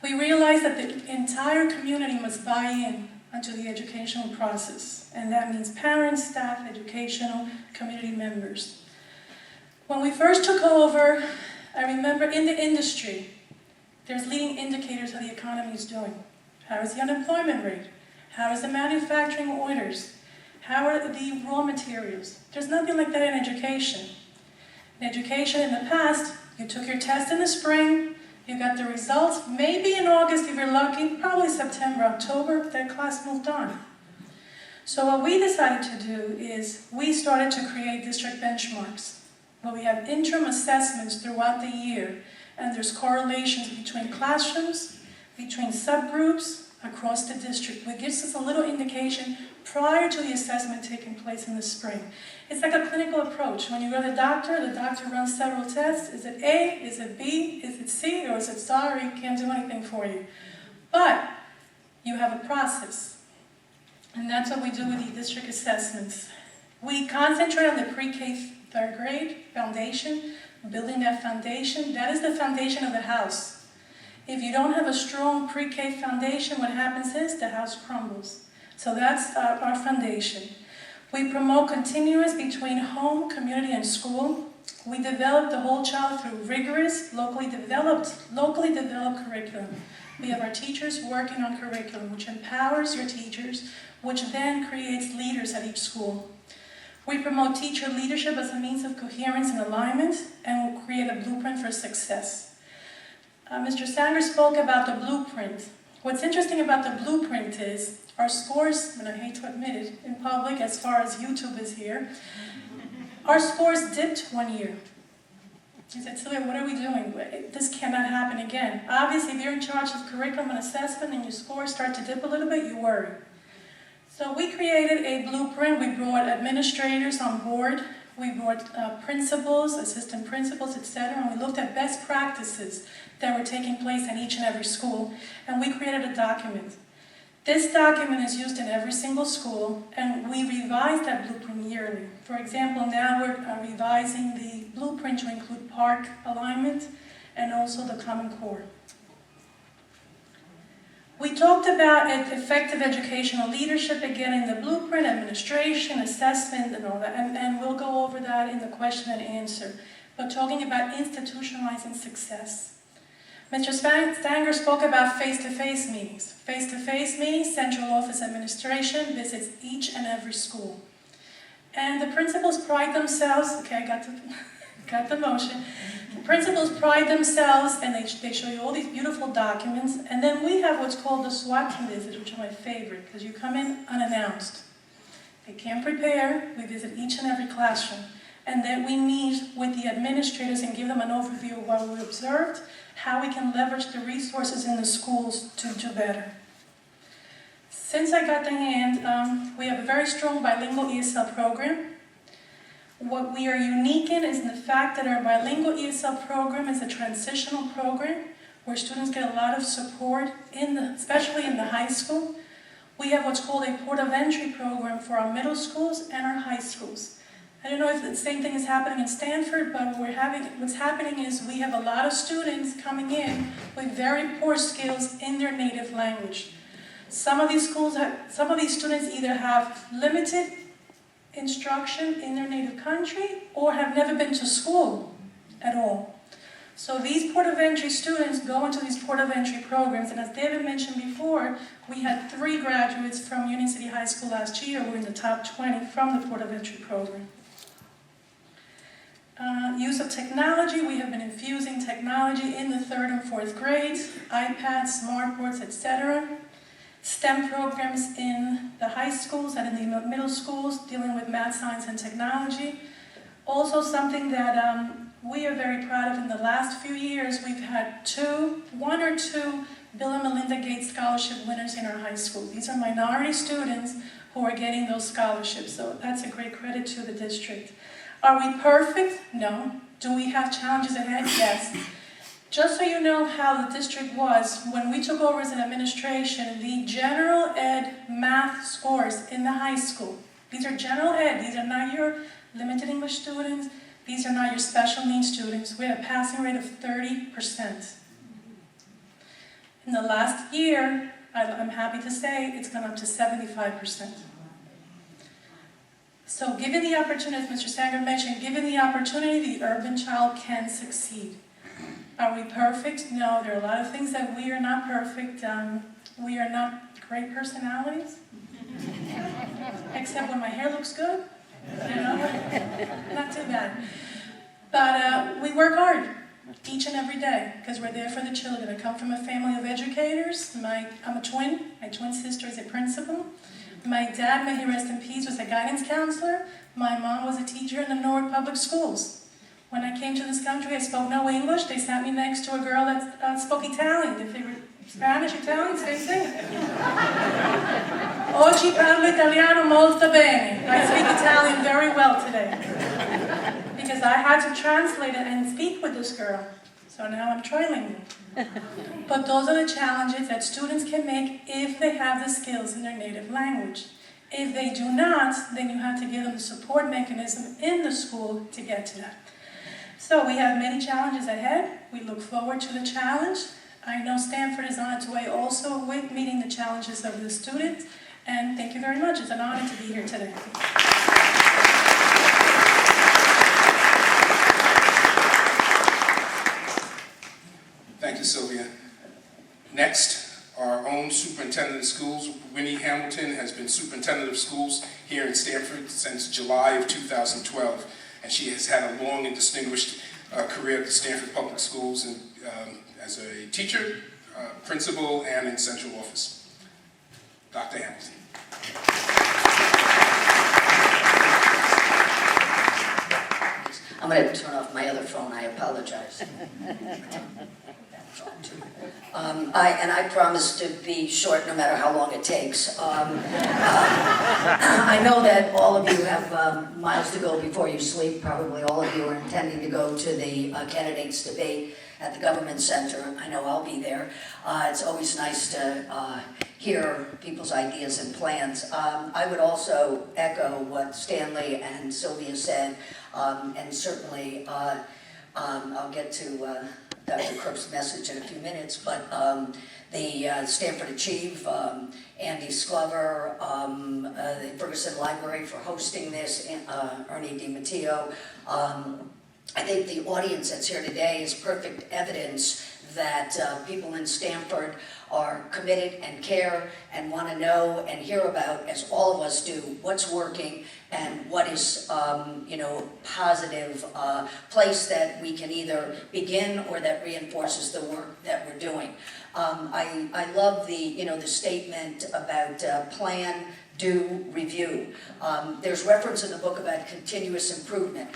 We realized that the entire community must buy in onto the educational process. And that means parents, staff, educational, community members. When we first took over, I remember in the industry, there's leading indicators how the economy is doing. How is the unemployment rate? How is the manufacturing orders? How are the raw materials? There's nothing like that in education. In education in the past, you took your test in the spring, you got the results, maybe in August if you're lucky, probably September, October, that class moved on. So what we decided to do is we started to create district benchmarks, where we have interim assessments throughout the year, and there's correlations between classrooms, between subgroups, across the district, which gives us a little indication prior to the assessment taking place in the spring. It's like a clinical approach. When you go to the doctor runs several tests. Is it A? Is it B? Is it C? Or is it sorry, can't do anything for you? But you have a process. And that's what we do with the district assessments. We concentrate on the pre-K third grade foundation, building that foundation. That is the foundation of the house. If you don't have a strong pre-K foundation, what happens is the house crumbles. So that's our foundation. We promote continuous between home, community, and school. We develop the whole child through rigorous, locally developed curriculum. We have our teachers working on curriculum, which empowers your teachers, which then creates leaders at each school. We promote teacher leadership as a means of coherence and alignment, and we'll create a blueprint for success. Mr. Sanders spoke about the blueprint. What's interesting about the blueprint is our scores, and I hate to admit it in public as far as YouTube is here, our scores dipped 1 year. He said, Sylvia, what are we doing? This cannot happen again. Obviously, if you're in charge of curriculum and assessment and your scores start to dip a little bit, you worry. So we created a blueprint. We brought administrators on board. We brought principals, assistant principals, etc., and we looked at best practices that were taking place in each and every school, and we created a document. This document is used in every single school, and we revise that blueprint yearly. For example, now we're revising the blueprint to include park alignment and also the Common Core. We talked about effective educational leadership again in the blueprint, administration, assessment, and all that, and we'll go over that in the question and answer. But talking about institutionalizing success. Mr. Stanger spoke about face-to-face meetings. Face-to-face meetings, central office administration visits each and every school. And the principals pride themselves, okay, I got the motion. The principals pride themselves, and they show you all these beautiful documents, and then we have what's called the SWAT team visits, which are my favorite, because you come in unannounced. They can't prepare, we visit each and every classroom, and then we meet with the administrators and give them an overview of what we observed, how we can leverage the resources in the schools to do better. Since I got the hand, we have a very strong bilingual ESL program. What we are unique in is the fact that our bilingual ESL program is a transitional program where students get a lot of support, especially in the high school. We have what's called a port of entry program for our middle schools and our high schools. I don't know if the same thing is happening in Stanford, but what's happening is we have a lot of students coming in with very poor skills in their native language. Some of these students either have limited instruction in their native country or have never been to school at all. So these port of entry students go into these port of entry programs, and as David mentioned before, we had 3 graduates from Union City High School last year who were in the top 20 from the port of entry program. Use of technology, we have been infusing technology in the 3rd and 4th grades, iPads, smartboards, etc. STEM programs in the high schools and in the middle schools dealing with math, science, and technology. Also something that we are very proud of in the last few years, we've had 1 or 2 Bill and Melinda Gates Scholarship winners in our high school. These are minority students who are getting those scholarships, so that's a great credit to the district. Are we perfect? No. Do we have challenges ahead? Yes. Just so you know how the district was, when we took over as an administration, the general ed math scores in the high school, these are general ed, these are not your limited English students, these are not your special needs students. We had a passing rate of 30%. In the last year, I'm happy to say it's gone up to 75%. So given the opportunity, as Mr. Sanger mentioned, given the opportunity, the urban child can succeed. Are we perfect? No, there are a lot of things that we are not perfect. We are not great personalities, except when my hair looks good, you know, not too bad. But we work hard each and every day because we're there for the children. I come from a family of educators. I'm a twin. My twin sister is a principal. My dad, may he rest in peace, was a guidance counselor. My mom was a teacher in the Newark Public Schools. When I came to this country, I spoke no English. They sat me next to a girl that spoke Italian. They figured Spanish, Italian, same thing. Oggi parlo italiano molto bene. I speak Italian very well today. Because I had to translate it and speak with this girl. So now I'm trilingual. But those are the challenges that students can make if they have the skills in their native language. If they do not, then you have to give them the support mechanism in the school to get to that. So we have many challenges ahead. We look forward to the challenge. I know Stanford is on its way also with meeting the challenges of the students. And thank you very much. It's an honor to be here today. Thank you, Sylvia. Next, our own superintendent of schools, Winnie Hamilton, has been superintendent of schools here in Stanford since July of 2012. And she has had a long and distinguished career at the Stanford Public Schools and, as a teacher, principal, and in central office. Dr. Hamilton. I'm going to turn off my other phone. I apologize. I promise to be short no matter how long it takes. I know that all of you have miles to go before you sleep. Probably all of you are intending to go to the candidates debate at the Government Center. I know I'll be there. It's always nice to hear people's ideas and plans. I would also echo what Stanley and Sylvia said, and certainly I'll get to Dr. Crook's message in a few minutes, but the Stanford Achieve, Andy Sclover, the Ferguson Library for hosting this, Ernie DiMatteo. I think the audience that's here today is perfect evidence that people in Stanford are committed and care and want to know and hear about, as all of us do, what's working and what is, positive place that we can either begin or that reinforces the work that we're doing. I love the statement about plan, do, review. There's reference in the book about continuous improvement.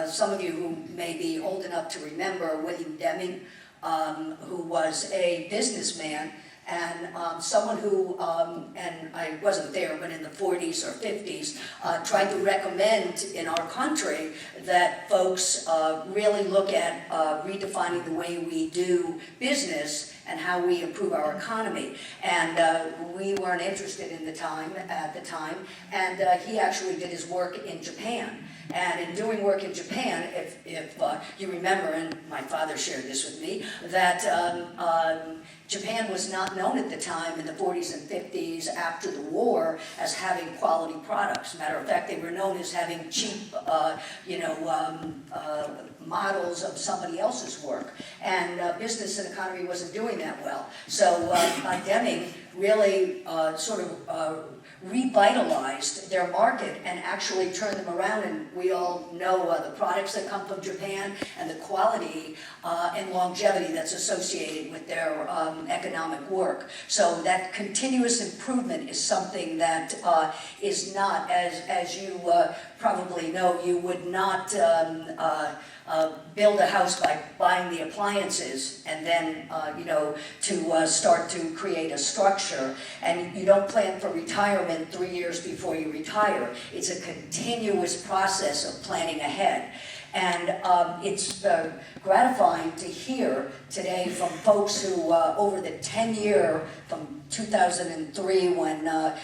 Some of you who may be old enough to remember William Deming, who was a businessman and someone who, and I wasn't there, but in the 40s or 50s, tried to recommend in our country that folks really look at redefining the way we do business and how we improve our economy. And we weren't interested at the time, and he actually did his work in Japan. And in doing work in Japan, if you remember, and my father shared this with me, that Japan was not known at the time in the 40s and 50s after the war as having quality products. Matter of fact, they were known as having cheap, models of somebody else's work. And business and economy wasn't doing that well. So Deming really revitalized their market and actually turned them around, and we all know the products that come from Japan and the quality and longevity that's associated with their economic work. So that continuous improvement is something that is not, as you probably know, you would not build a house by buying the appliances and then, to start to create a structure. And you don't plan for retirement 3 years before you retire. It's a continuous process of planning ahead. And it's gratifying to hear today from folks who, over the 10-year, from 2003 when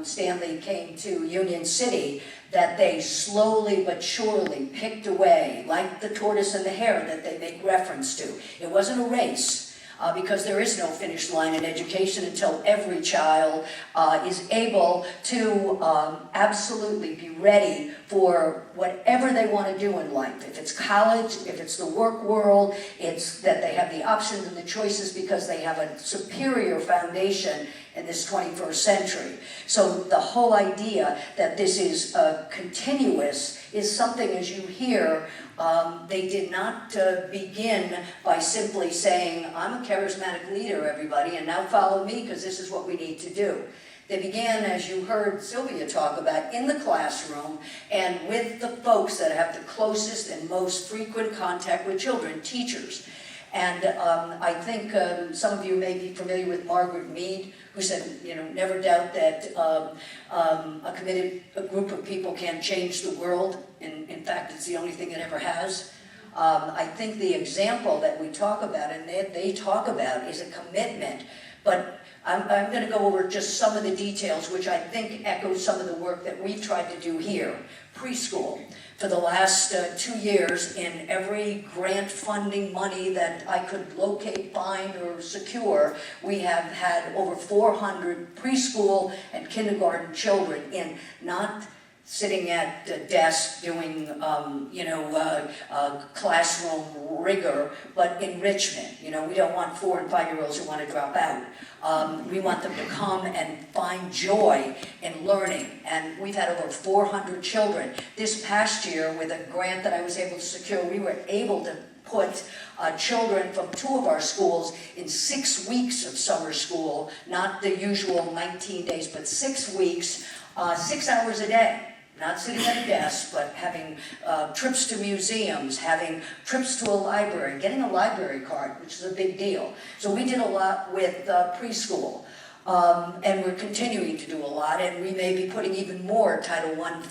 Stanley came to Union City, that they slowly but surely picked away, like the tortoise and the hare that they make reference to. It wasn't a race. because there is no finish line in education until every child is able to absolutely be ready for whatever they want to do in life. If it's college, if it's the work world, it's that they have the options and the choices because they have a superior foundation in this 21st century. So the whole idea that this is continuous is something, as you hear, they did not begin by simply saying, I'm a charismatic leader, everybody, and now follow me because this is what we need to do. They began, as you heard Sylvia talk about, in the classroom and with the folks that have the closest and most frequent contact with children, teachers. And I think some of you may be familiar with Margaret Mead, who said, you know, never doubt that a group of people can change the world. In fact, it's the only thing it ever has. I think the example that we talk about and they talk about is a commitment. But I'm going to go over just some of the details, which I think echo some of the work that we've tried to do here. Preschool. For the last 2 years, in every grant funding money that I could locate, find, or secure, we have had over 400 preschool and kindergarten children in not sitting at the desk doing, classroom rigor, but enrichment. You know, we don't want 4 and 5-year-olds who want to drop out. We want them to come and find joy in learning. And we've had over 400 children. This past year, with a grant that I was able to secure, we were able to put children from 2 of our schools in 6 weeks of summer school, not the usual 19 days, but 6 weeks, 6 hours a day. Not sitting at a desk, but having trips to museums, having trips to a library, getting a library card, which is a big deal. So we did a lot with preschool, and we're continuing to do a lot, and we may be putting even more Title I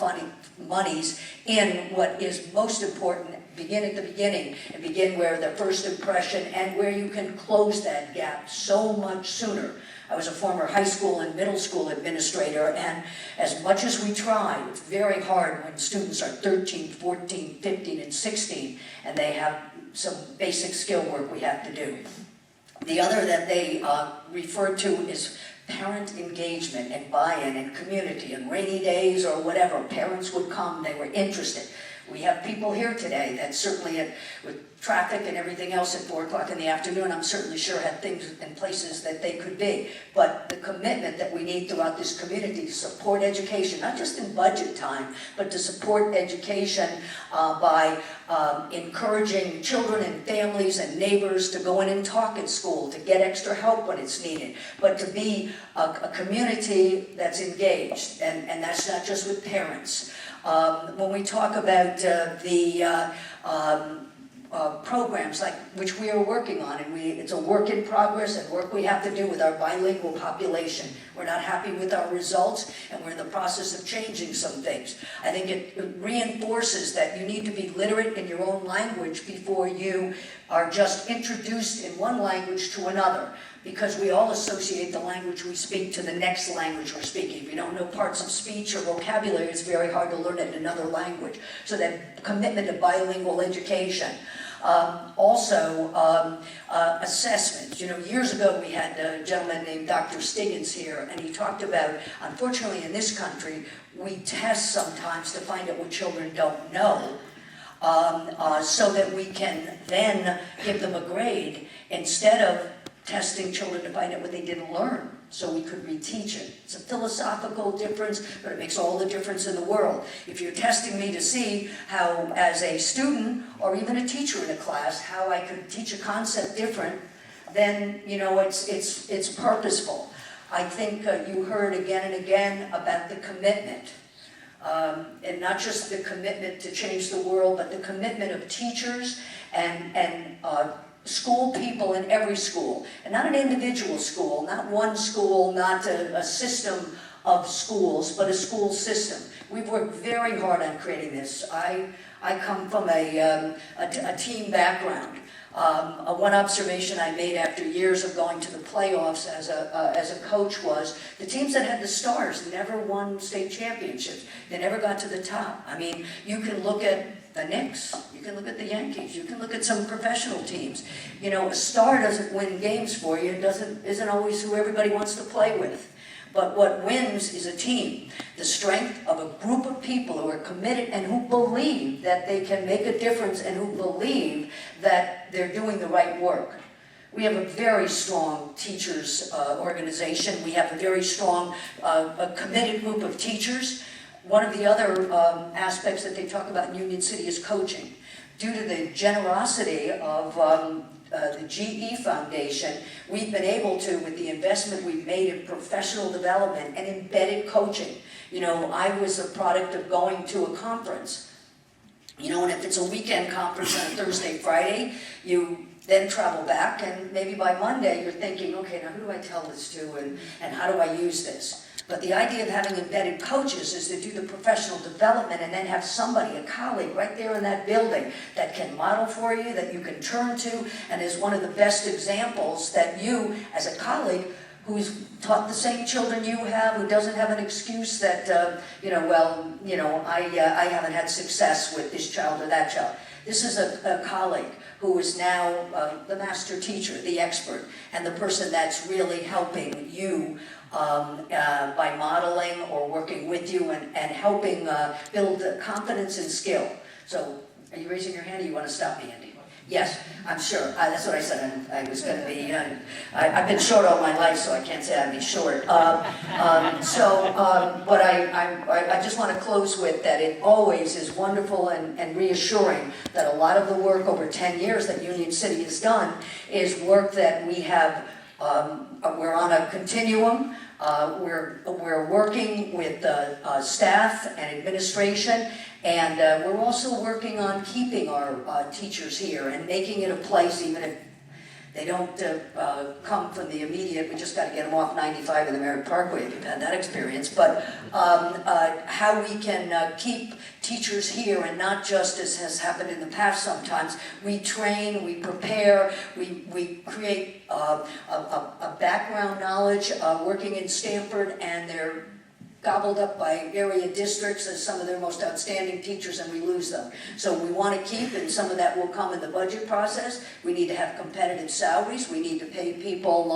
monies in what is most important. Begin at the beginning, and begin where the first impression and where you can close that gap so much sooner. I was a former high school and middle school administrator, and as much as we try, it's very hard when students are 13, 14, 15, and 16, and they have some basic skill work we have to do. The other that they refer to is parent engagement and buy-in and community. And rainy days or whatever, parents would come, they were interested. We have people here today that certainly, with traffic and everything else at 4 o'clock in the afternoon, I'm certainly sure had things and places that they could be. But the commitment that we need throughout this community to support education, not just in budget time, but to support education by encouraging children and families and neighbors to go in and talk at school, to get extra help when it's needed, but to be a community that's engaged. And that's not just with parents. When we talk about the programs like which we are working on, and it's a work in progress and work we have to do with our bilingual population. We're not happy with our results, and we're in the process of changing some things. I think it reinforces that you need to be literate in your own language before you are just introduced in one language to another. Because we all associate the language we speak to the next language we're speaking. If you don't know parts of speech or vocabulary, it's very hard to learn it in another language. So that commitment to bilingual education. Assessments. You know, years ago we had a gentleman named Dr. Stiggins here, and he talked about, unfortunately in this country, we test sometimes to find out what children don't know. So that we can then give them a grade instead of testing children to find out what they didn't learn, so we could reteach it. It's a philosophical difference, but it makes all the difference in the world. If you're testing me to see how, as a student or even a teacher in a class, how I could teach a concept different, then you know it's purposeful. I think you heard again and again about the commitment. And not just the commitment to change the world, but the commitment of teachers and school people in every school, and not an individual school, not one school, not a system of schools, but a school system. We've worked very hard on creating this. I come from a team background. One observation I made after years of going to the playoffs as a coach was the teams that had the stars never won state championships. They never got to the top. I mean, you can look at the Knicks, you can look at the Yankees, you can look at some professional teams. You know, a star doesn't win games for you, isn't always who everybody wants to play with. But what wins is a team. The strength of a group of people who are committed and who believe that they can make a difference and who believe that they're doing the right work. We have a very strong teachers organization. We have a very strong, a committed group of teachers. One of the other aspects that they talk about in Union City is coaching. Due to the generosity of the GE Foundation, we've been able to, with the investment we've made in professional development and embedded coaching. You know, I was a product of going to a conference. You know, and if it's a weekend conference on a Thursday, Friday, you then travel back, and maybe by Monday you're thinking, okay, now who do I tell this to, and how do I use this? But the idea of having embedded coaches is to do the professional development and then have somebody, a colleague, right there in that building that can model for you, that you can turn to, and is one of the best examples that you, as a colleague, who's taught the same children you have, who doesn't have an excuse that, you know, well, you know, I haven't had success with this child or that child. This is a colleague who is now the master teacher, the expert, and the person that's really helping you by modeling or working with you and helping build confidence and skill. So, are you raising your hand or you want to stop me, Andy? Yes, I'm sure. That's what I said. I was going to be, I've been short all my life, so I can't say I'd be short. But I just want to close with that it always is wonderful and reassuring that a lot of the work over 10 years that Union City has done is work that we have, we're on a continuum. We're working with staff and administration, and we're also working on keeping our teachers here and making it a place, even if they don't come from the immediate, we just got to get them off 95 in the Merritt Parkway if you've had that experience, but how we can keep teachers here and not just as has happened in the past sometimes. We train, we prepare, we create a background knowledge working in Stanford, and they're gobbled up by area districts as some of their most outstanding teachers, and we lose them. So we want to keep, and some of that will come in the budget process. We need to have competitive salaries. We need to pay people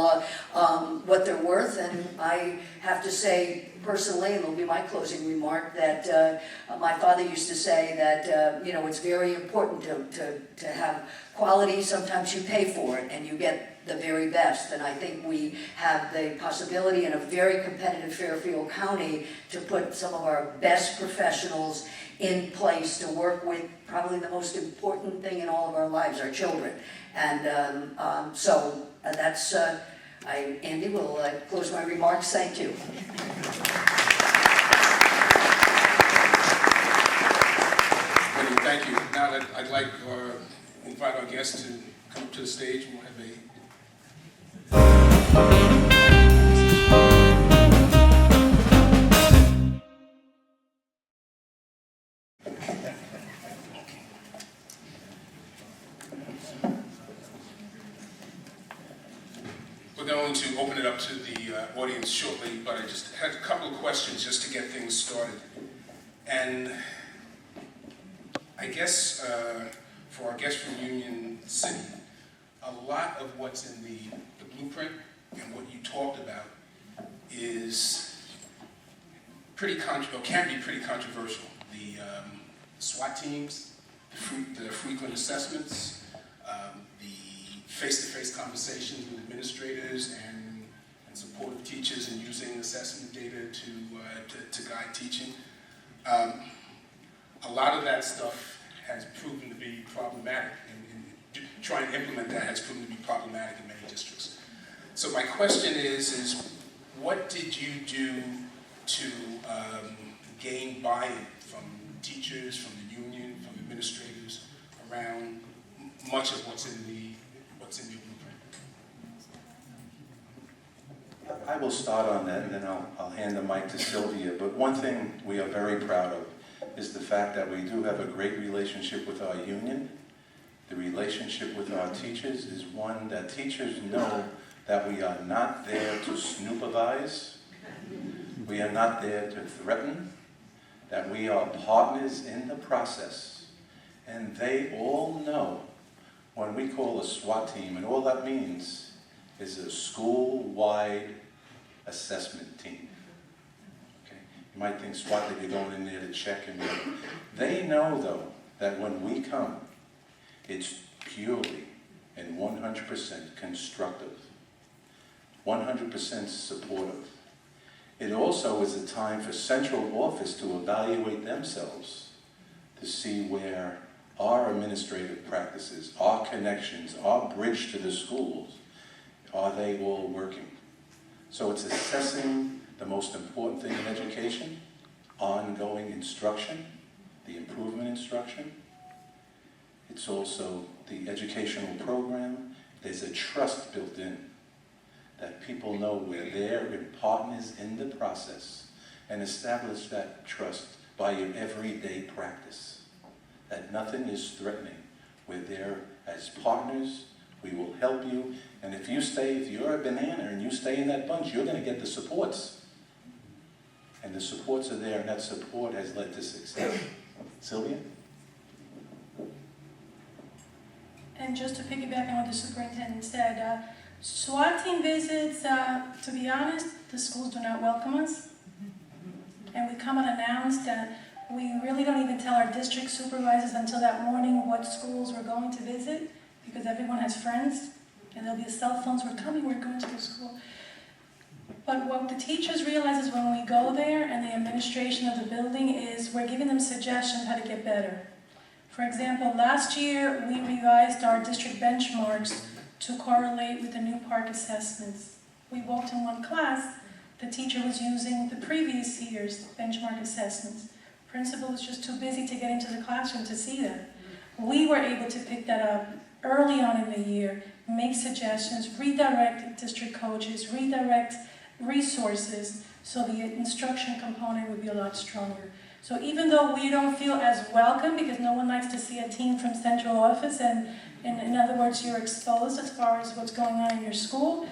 what they're worth, and I have to say personally, and it'll be my closing remark, that my father used to say that you know, it's very important to have quality. Sometimes you pay for it, and you get the very best, and I think we have the possibility in a very competitive Fairfield County to put some of our best professionals in place to work with probably the most important thing in all of our lives, our children. And so that's, Andy will close my remarks. Thank you. Thank you. Now I'd like to invite our guests to come up to the stage. We'll have We're going to open it up to the audience shortly, but I just had a couple of questions just to get things started. And I guess for our guests from Union City, a lot of what's in the blueprint and what you talked about is pretty can be pretty controversial. The SWAT teams, the frequent assessments, the face-to-face conversations with administrators and supportive teachers, and using assessment data to guide teaching. A lot of that stuff has proven to be problematic, and trying to implement that has proven to be problematic in many districts. So my question is what did you do to gain buy-in from teachers, from the union, from administrators around much of what's in the blueprint? I will start on that, and then I'll hand the mic to Sylvia. But one thing we are very proud of is the fact that we do have a great relationship with our union. The relationship with our teachers is one that teachers know that we are not there to supervise. We are not there to threaten. That we are partners in the process. And they all know when we call a SWAT team, and all that means is a school-wide assessment team. Okay? You might think SWAT that you're going in there to check and they know though that when we come, it's purely and 100% constructive, 100% supportive. It also is a time for central office to evaluate themselves to see where our administrative practices, our connections, our bridge to the schools, are they all working? So it's assessing the most important thing in education, ongoing instruction, the improvement instruction. It's also the educational program. There's a trust built in that people know we're there and partners in the process, and establish that trust by your everyday practice, that nothing is threatening. We're there as partners. We will help you. And if you're a banana and you stay in that bunch, you're going to get the supports. And the supports are there, and that support has led to success. Sylvia? And just to piggyback on what the superintendent said, SWAT team visits, to be honest, the schools do not welcome us. And we come unannounced. We really don't even tell our district supervisors until that morning what schools we're going to visit, because everyone has friends, and there'll be cell phones, we're coming, we're going to the school. But what the teachers realize is when we go there, and the administration of the building, is we're giving them suggestions how to get better. For example, last year we revised our district benchmarks to correlate with the new park assessments. We walked in one class, the teacher was using the previous year's benchmark assessments. Principal was just too busy to get into the classroom to see that. We were able to pick that up early on in the year, make suggestions, redirect district coaches, redirect resources, so the instruction component would be a lot stronger. So even though we don't feel as welcome, because no one likes to see a team from central office, and in other words, you're exposed as far as what's going on in your school,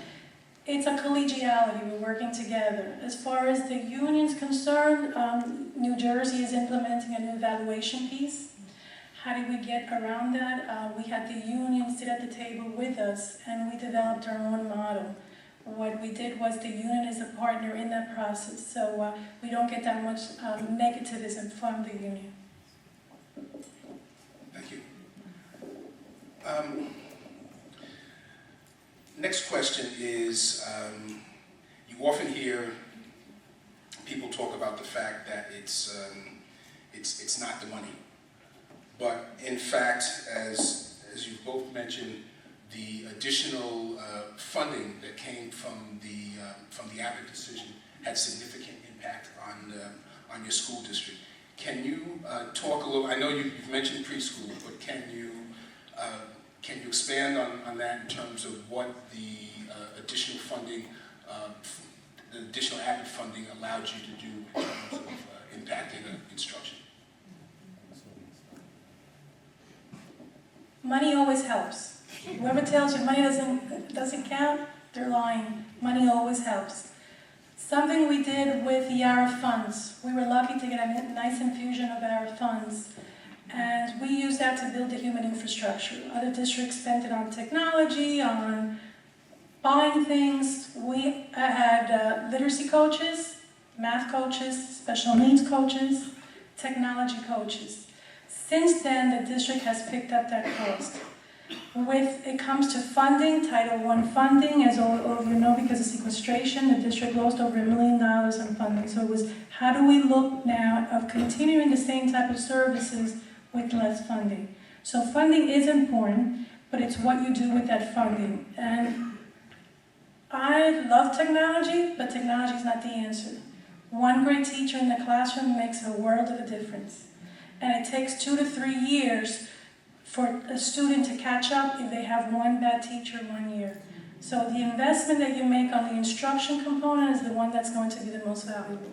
it's a collegiality, we're working together. As far as the union's concerned, New Jersey is implementing a new evaluation piece. How did we get around that? We had the union sit at the table with us, and we developed our own model. What we did was the union is a partner in that process, so we don't get that much negativism from the union. Thank you. Next question is, you often hear people talk about the fact that it's not the money, but in fact, as you both mentioned, the additional funding that came from the Abbott decision had significant impact on your school district. Can you talk a little? I know you've mentioned preschool, but can you expand on that in terms of what the additional funding, the additional Abbott funding allowed you to do in terms of impacting instruction? Money always helps. Whoever tells you money doesn't count, they're lying. Money always helps. Something we did with the ARA funds. We were lucky to get a nice infusion of ARA funds. And we used that to build the human infrastructure. Other districts spent it on technology, on buying things. We had literacy coaches, math coaches, special needs coaches, technology coaches. Since then, the district has picked up that cost. When it comes to funding, Title I funding, as all of you know, because of sequestration, the district lost over $1 million in funding. So it was, how do we look now of continuing the same type of services with less funding? So funding is important, but it's what you do with that funding. And I love technology, but technology is not the answer. One great teacher in the classroom makes a world of a difference. And it takes 2 to 3 years for a student to catch up if they have one bad teacher 1 year. So the investment that you make on the instruction component is the one that's going to be the most valuable.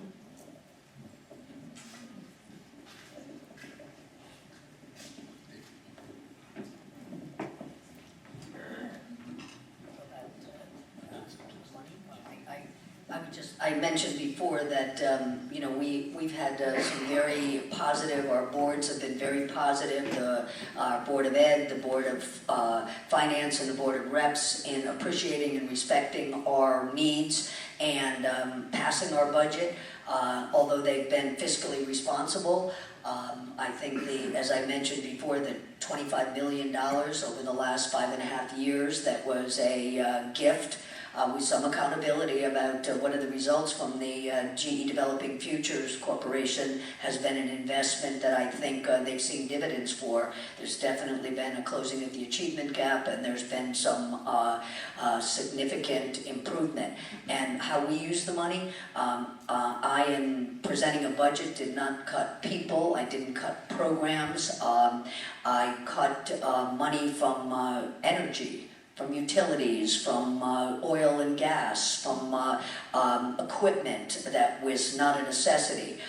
I would I mentioned before that, you know, we've had some very positive, our boards have been very positive, our Board of Ed, the Board of Finance, and the Board of Reps in appreciating and respecting our needs and passing our budget, although they've been fiscally responsible. I think as I mentioned before, the $25 million over the last 5.5 years, that was a gift with some accountability about what are the results from the GE Developing Futures Corporation has been an investment that I think they've seen dividends for. There's definitely been a closing of the achievement gap, and there's been some significant improvement. And how we use the money, I am presenting a budget, did not cut people, I didn't cut programs, I cut money from energy, from utilities, from oil and gas, from equipment that was not a necessity.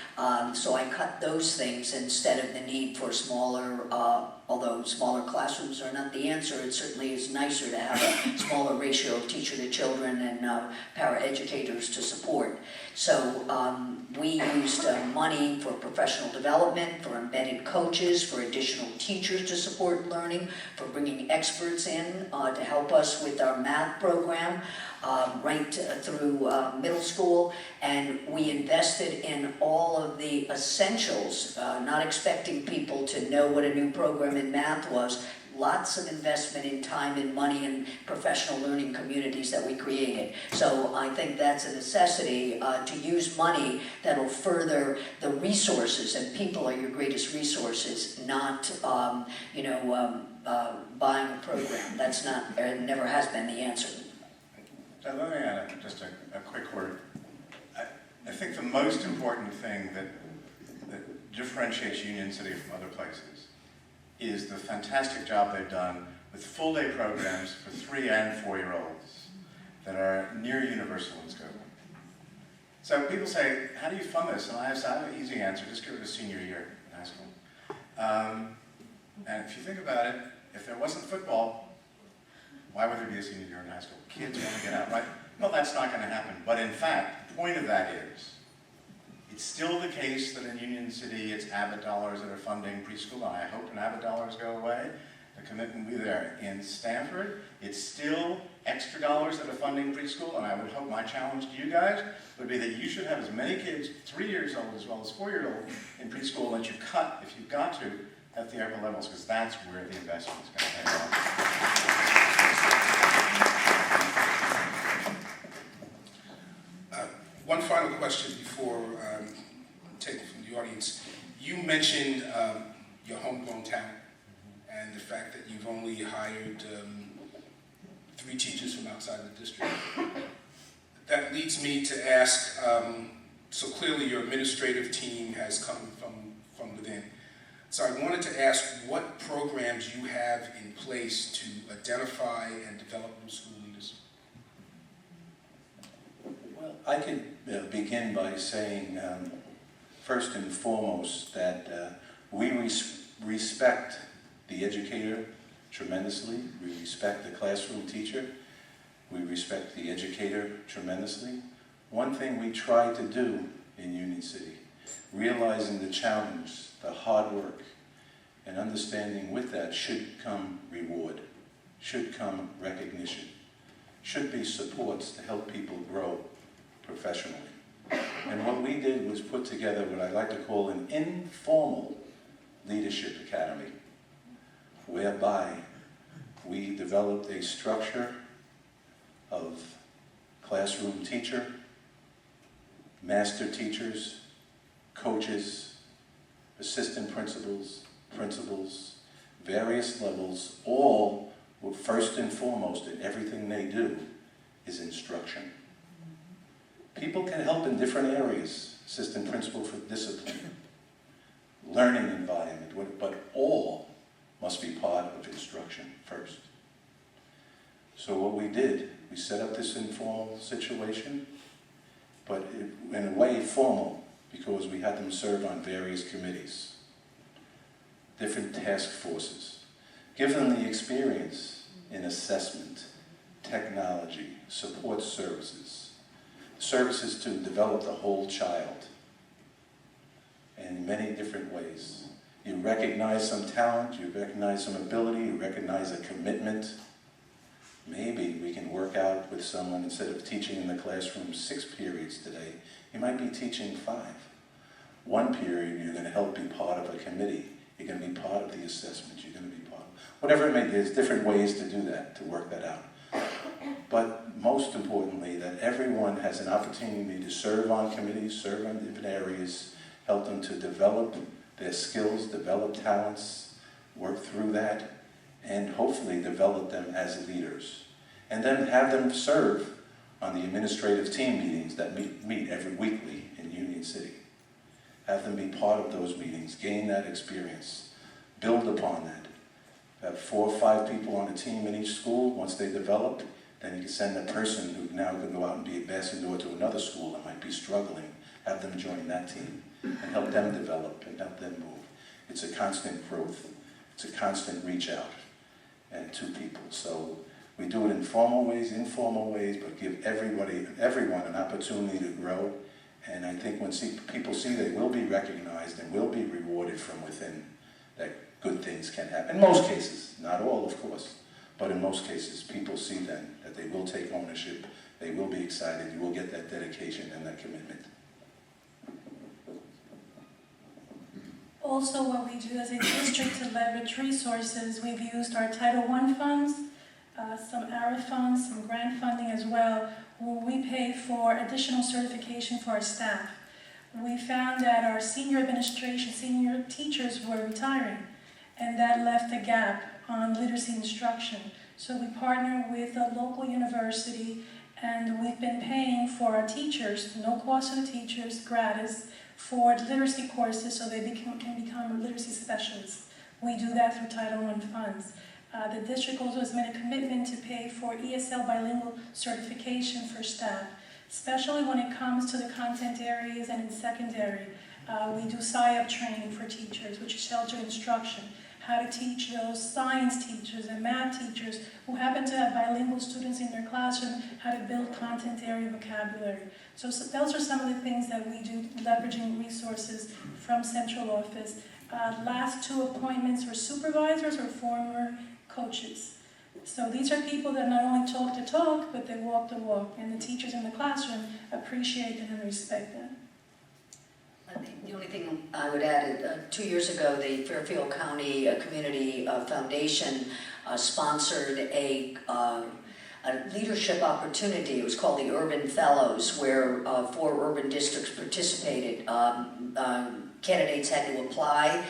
So I cut those things instead of the need for smaller, although smaller classrooms are not the answer, it certainly is nicer to have a smaller ratio of teacher to children and paraeducators to support. So we used money for professional development, for embedded coaches, for additional teachers to support learning, for bringing experts in to help us with our math program, right through middle school, and we invested in all of the essentials, not expecting people to know what a new program in math was. Lots of investment in time and money and professional learning communities that we created. So I think that's a necessity to use money that will further the resources, and people are your greatest resources, not buying a program. That's not, it never has been the answer. So let me add just a quick word. I think the most important thing that differentiates Union City from other places is the fantastic job they've done with full-day programs for 3- and 4-year-olds that are near universal in scope. So people say, how do you fund this? And I have an easy answer, just give it a senior year in high school. And if you think about it, if there wasn't football, why would there be a senior year in high school? Kids want to get out, right? Well, that's not going to happen. But in fact, the point of that is, it's still the case that in Union City, it's Abbott dollars that are funding preschool, and I hope when Abbott dollars go away, the commitment will be there. In Stanford, it's still extra dollars that are funding preschool, and I would hope my challenge to you guys would be that you should have as many kids, 3 years old as well as 4-year-old, in preschool that you cut, if you've got to, at the upper levels, because that's where the investment is going to pay off. One final question before taking from the audience. You mentioned your homegrown talent and the fact that you've only hired 3 teachers from outside the district. That leads me to ask, so clearly your administrative team has come from within. So I wanted to ask what programs you have in place to identify and develop new school leaders. Well, I could begin by saying, first and foremost, that we respect the educator tremendously. We respect the classroom teacher. We respect the educator tremendously. One thing we try to do in Union City, realizing the challenge, the hard work, and understanding with that should come reward, should come recognition, should be supports to help people grow professionally. And what we did was put together what I like to call an informal leadership academy, whereby we developed a structure of classroom teacher, master teachers, coaches, assistant principals, principals, various levels, all first and foremost in everything they do is instruction. People can help in different areas, assistant principal for discipline, learning environment, but all must be part of instruction first. So what we did, we set up this informal situation, but in a way formal, because we had them serve on various committees, different task forces, give them the experience in assessment, technology, support services, services to develop the whole child in many different ways. You recognize some talent, you recognize some ability, you recognize a commitment. Maybe we can work out with someone, instead of teaching in the classroom 6 periods today, you might be teaching 5. 1 period, you're going to help be part of a committee. You're going to be part of the assessment. You're going to be part of whatever it may be. There's different ways to do that, to work that out. But most importantly, that everyone has an opportunity to serve on committees, serve on different areas, help them to develop their skills, develop talents, work through that, and hopefully develop them as leaders. And then have them serve on the administrative team meetings that meet every weekly in Union City. Have them be part of those meetings, gain that experience, build upon that. Have 4 or 5 people on a team in each school. Once they develop, then you can send a person who now can go out and be a ambassador to another school that might be struggling, have them join that team and help them develop and help them move. It's a constant growth. It's a constant reach out and to people. So we do it in formal ways, informal ways, but give everyone an opportunity to grow. And I think when people see they will be recognized and will be rewarded from within, that good things can happen. In most cases, not all, of course, but in most cases, people see then that they will take ownership, they will be excited, you will get that dedication and that commitment. Also, what we do as a district to leverage resources, we've used our Title I funds, some ARA funds, some grant funding as well, where we pay for additional certification for our staff. We found that our senior administration, senior teachers were retiring, and that left a gap on literacy instruction. So we partner with a local university, and we've been paying for our teachers, no cost to the teachers, gratis, for literacy courses so they can become literacy specialists. We do that through Title I funds. The district also has made a commitment to pay for ESL bilingual certification for staff, especially when it comes to the content areas and in secondary. We do SIOP training for teachers, which is sheltered instruction, how to teach those science teachers and math teachers who happen to have bilingual students in their classroom, how to build content area vocabulary. So those are some of the things that we do, leveraging resources from central office. Last 2 appointments were supervisors or former coaches. So these are people that not only talk the talk, but they walk the walk, and the teachers in the classroom appreciate that and respect that. I think the only thing I would add, 2 years ago, the Fairfield County Community Foundation sponsored a leadership opportunity. It was called the Urban Fellows, where 4 urban districts participated. Candidates had to apply,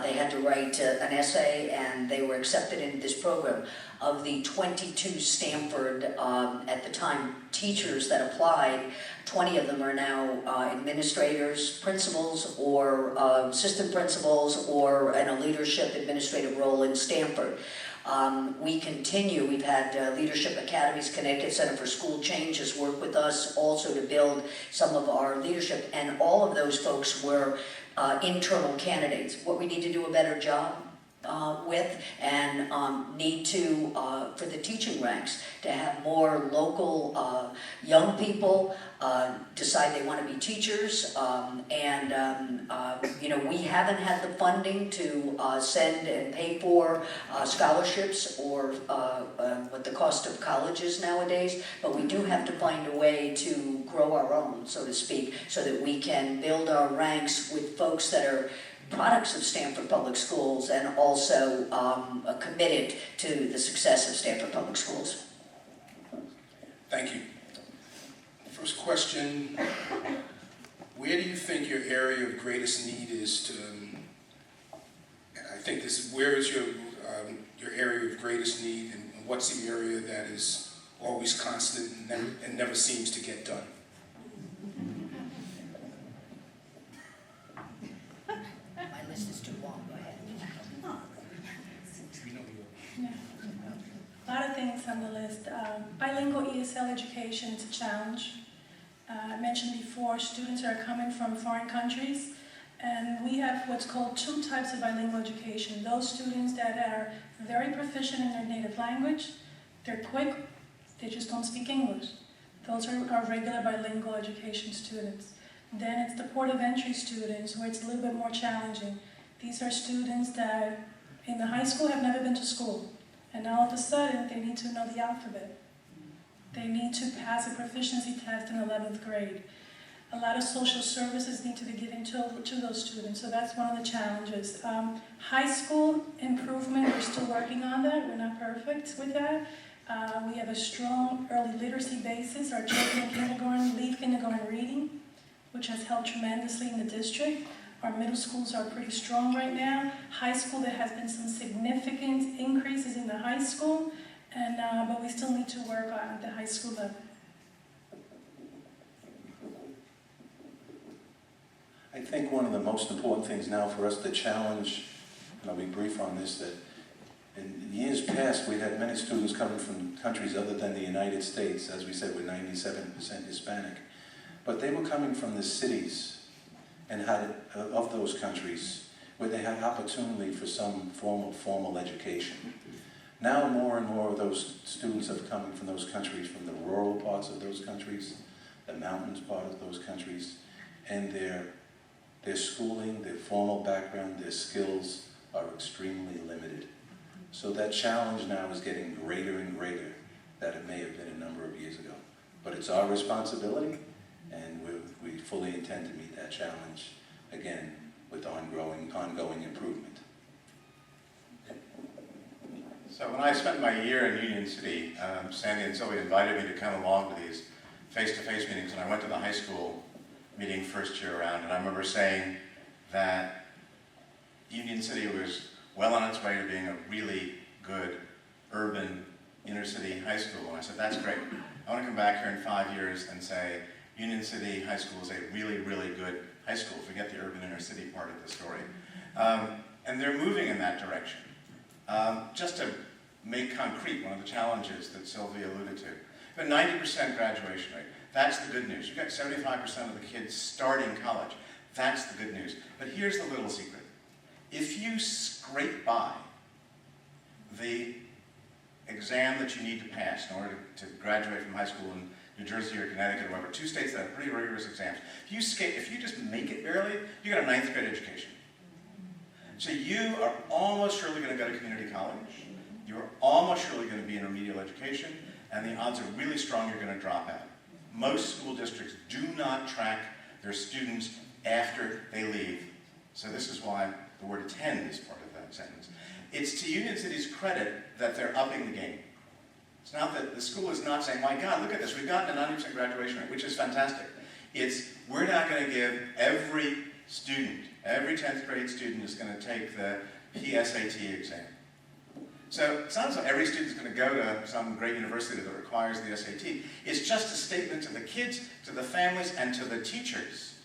they had to write an essay, and they were accepted into this program. Of the 22 Stanford, at the time, teachers that applied, 20 of them are now administrators, principals, or assistant principals, or in a leadership administrative role in Stanford. We continue, we've had Leadership Academies, Connecticut Center for School Changes work with us also to build some of our leadership, and all of those folks were internal candidates. What we need to do a better job with, and need to, for the teaching ranks, to have more local young people decide they want to be teachers, you know, we haven't had the funding to send and pay for scholarships or what the cost of college is nowadays, but we do have to find a way to grow our own, so to speak, so that we can build our ranks with folks that are products of Stanford Public Schools and also committed to the success of Stanford Public Schools. Thank you. First question, where do you think your area of greatest need is to, I think this is, where is your area of greatest need, and what's the area that is always constant and never seems to get done? My list is too long, go ahead. A lot of things on the list. Bilingual ESL education is a challenge. I mentioned before, students are coming from foreign countries, and we have what's called 2 types of bilingual education. Those students that are very proficient in their native language, they're quick, they just don't speak English. Those are our regular bilingual education students. Then it's the port of entry students, where it's a little bit more challenging. These are students that in the high school have never been to school, and all of a sudden they need to know the alphabet. They need to pass a proficiency test in 11th grade. A lot of social services need to be given to those students, so that's one of the challenges. High school improvement, we're still working on that. We're not perfect with that. We have a strong early literacy basis. Our children in kindergarten lead kindergarten reading, which has helped tremendously in the district. Our middle schools are pretty strong right now. High school, there has been some significant increases in the high school, and but we still need to work on the high school level. I think one of the most important things now for us to challenge, and I'll be brief on this, that in years past we had many students coming from countries other than the United States. As we said, we're 97% Hispanic. But they were coming from the cities and had of those countries where they had opportunity for some formal education. Now more and more of those students are coming from those countries, from the rural parts of those countries, the mountains part of those countries, and their schooling, their formal background, their skills are extremely limited. So that challenge now is getting greater and greater than it may have been a number of years ago. But it's our responsibility, and we fully intend to meet that challenge, again, with ongoing improvement. So when I spent my year in Union City, Sandy and Sylvia invited me to come along to these face-to-face meetings, and I went to the high school meeting first year around, and I remember saying that Union City was well on its way to being a really good urban inner city high school, and I said, that's great. I want to come back here in 5 years and say Union City High School is a really, really good high school. Forget the urban inner city part of the story. And they're moving in that direction. Just to make concrete one of the challenges that Sylvia alluded to, but 90% graduation rate. That's the good news. You've got 75% of the kids starting college. That's the good news. But here's the little secret. If you scrape by the exam that you need to pass in order to graduate from high school in New Jersey or Connecticut or whatever, two states that have pretty rigorous exams, if you just make it barely, you got a 9th grade education. So you are almost surely going to go to community college. You're almost surely going to be in remedial education, and the odds are really strong you're going to drop out. Most school districts do not track their students after they leave. So this is why the word attend is part of that sentence. It's to Union City's credit that they're upping the game. It's not that the school is not saying, my God, look at this, we've gotten a 90% graduation rate, which is fantastic. It's, we're not going to give every student, every 10th grade student is going to take the PSAT exam. So it sounds like every student's going to go to some great university that requires the SAT. It's just a statement to the kids, to the families, and to the teachers.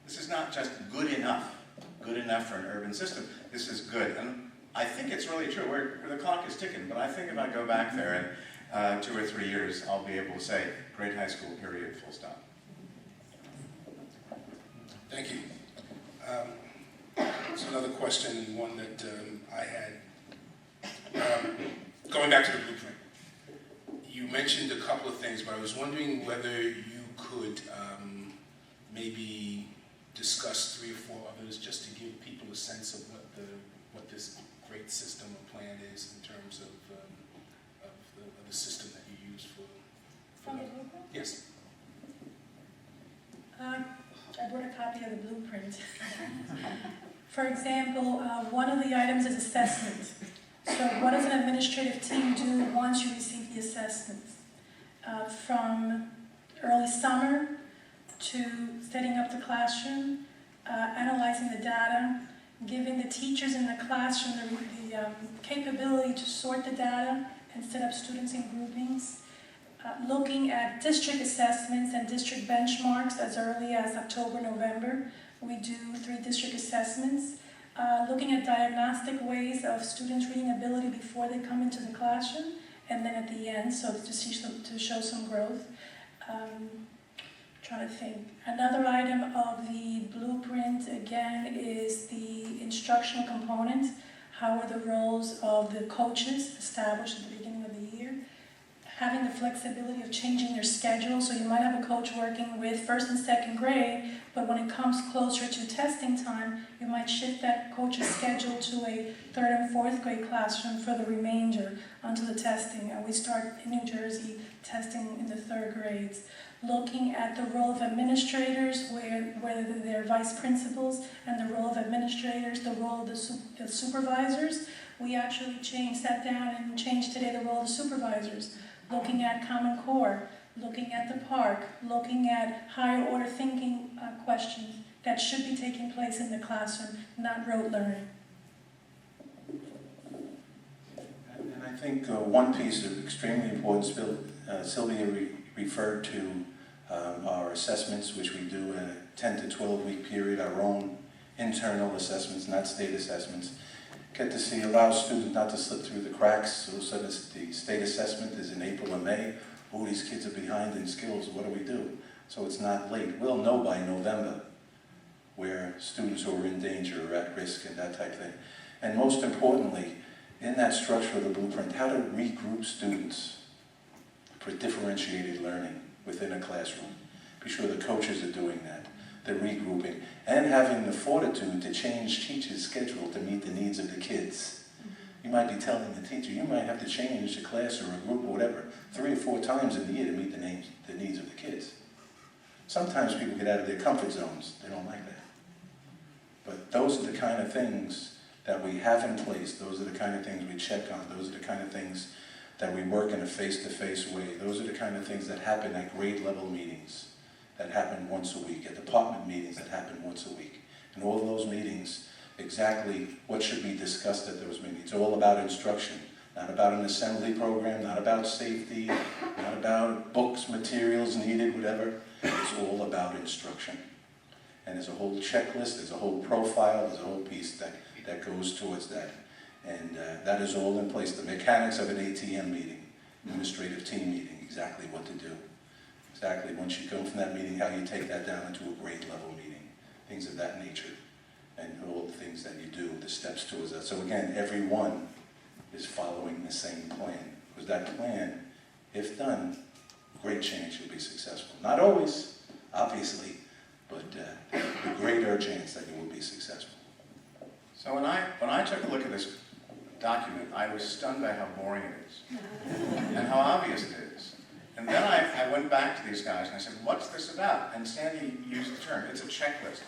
This is not just good enough for an urban system. This is good. And I think it's really true. Where the clock is ticking, but I think if I go back there in 2 or 3 years, I'll be able to say, great high school, period, full stop. Thank you. So another question, and one that I had. Going back to the blueprint, you mentioned a couple of things, but I was wondering whether you could maybe discuss 3 or 4 others just to give people a sense of what this great system or plan is in terms of the system that you use for From the blueprint? Yes. I brought a copy of the blueprint. For example, one of the items is assessment. So what does an administrative team do once you receive the assessments? From early summer to setting up the classroom, analyzing the data, giving the teachers in the classroom the capability to sort the data and set up students in groupings, looking at district assessments and district benchmarks as early as October, November. We do 3 district assessments. Looking at diagnostic ways of students' reading ability before they come into the classroom, and then at the end, so to show some growth. Trying to think. Another item of the blueprint, again, is the instructional component. How are the roles of the coaches established at the beginning of the year? having the flexibility of changing their schedule. So you might have a coach working with first and second grade, but when it comes closer to testing time, you might shift that coach's schedule to a third and fourth grade classroom for the remainder until the testing. And we start in New Jersey testing in the third grades. Looking at the role of administrators, whether they're vice principals, and the role of administrators, the role of the supervisors. We actually sat down and changed today the role of the supervisors. Looking at Common Core, looking at the park, looking at higher order thinking questions that should be taking place in the classroom, not rote learning. And I think one piece of extremely important, Sylvia referred to our assessments, which we do in a 10 to 12 week period, our own internal assessments, not state assessments. Get to see, allow students not to slip through the cracks. All of a sudden the state assessment is in April or May. Oh, these kids are behind in skills, what do we do? So it's not late. We'll know by November where students who are in danger or at risk and that type of thing. And most importantly, in that structure of the blueprint, how to regroup students for differentiated learning within a classroom. Be sure the coaches are doing that, the regrouping, and having the fortitude to change teachers' schedule to meet the needs of the kids. You might be telling the teacher, you might have to change a class or a group or whatever 3 or 4 times in the year to meet the needs of the kids. Sometimes people get out of their comfort zones. They don't like that. But those are the kind of things that we have in place. Those are the kind of things we check on. Those are the kind of things that we work in a face-to-face way. Those are the kind of things that happen at grade level meetings, that happen once a week, at department meetings that happen once a week. And all of those meetings, exactly what should be discussed at those meetings. It's all about instruction, not about an assembly program, not about safety, not about books, materials needed, whatever. It's all about instruction. And there's a whole checklist, there's a whole profile, there's a whole piece that goes towards that. And that is all in place. The mechanics of an ATM meeting, administrative team meeting, exactly what to do. Exactly, once you go from that meeting, how you take that down into a grade level meeting, things of that nature. And all the things that you do, the steps towards that. So again, everyone is following the same plan. Because that plan, if done, great change will be successful. Not always, obviously, but the greater chance that you will be successful. So when I took a look at this document, I was stunned by how boring it is and how obvious it is. And then I went back to these guys and I said, what's this about? And Sandy used the term, it's a checklist.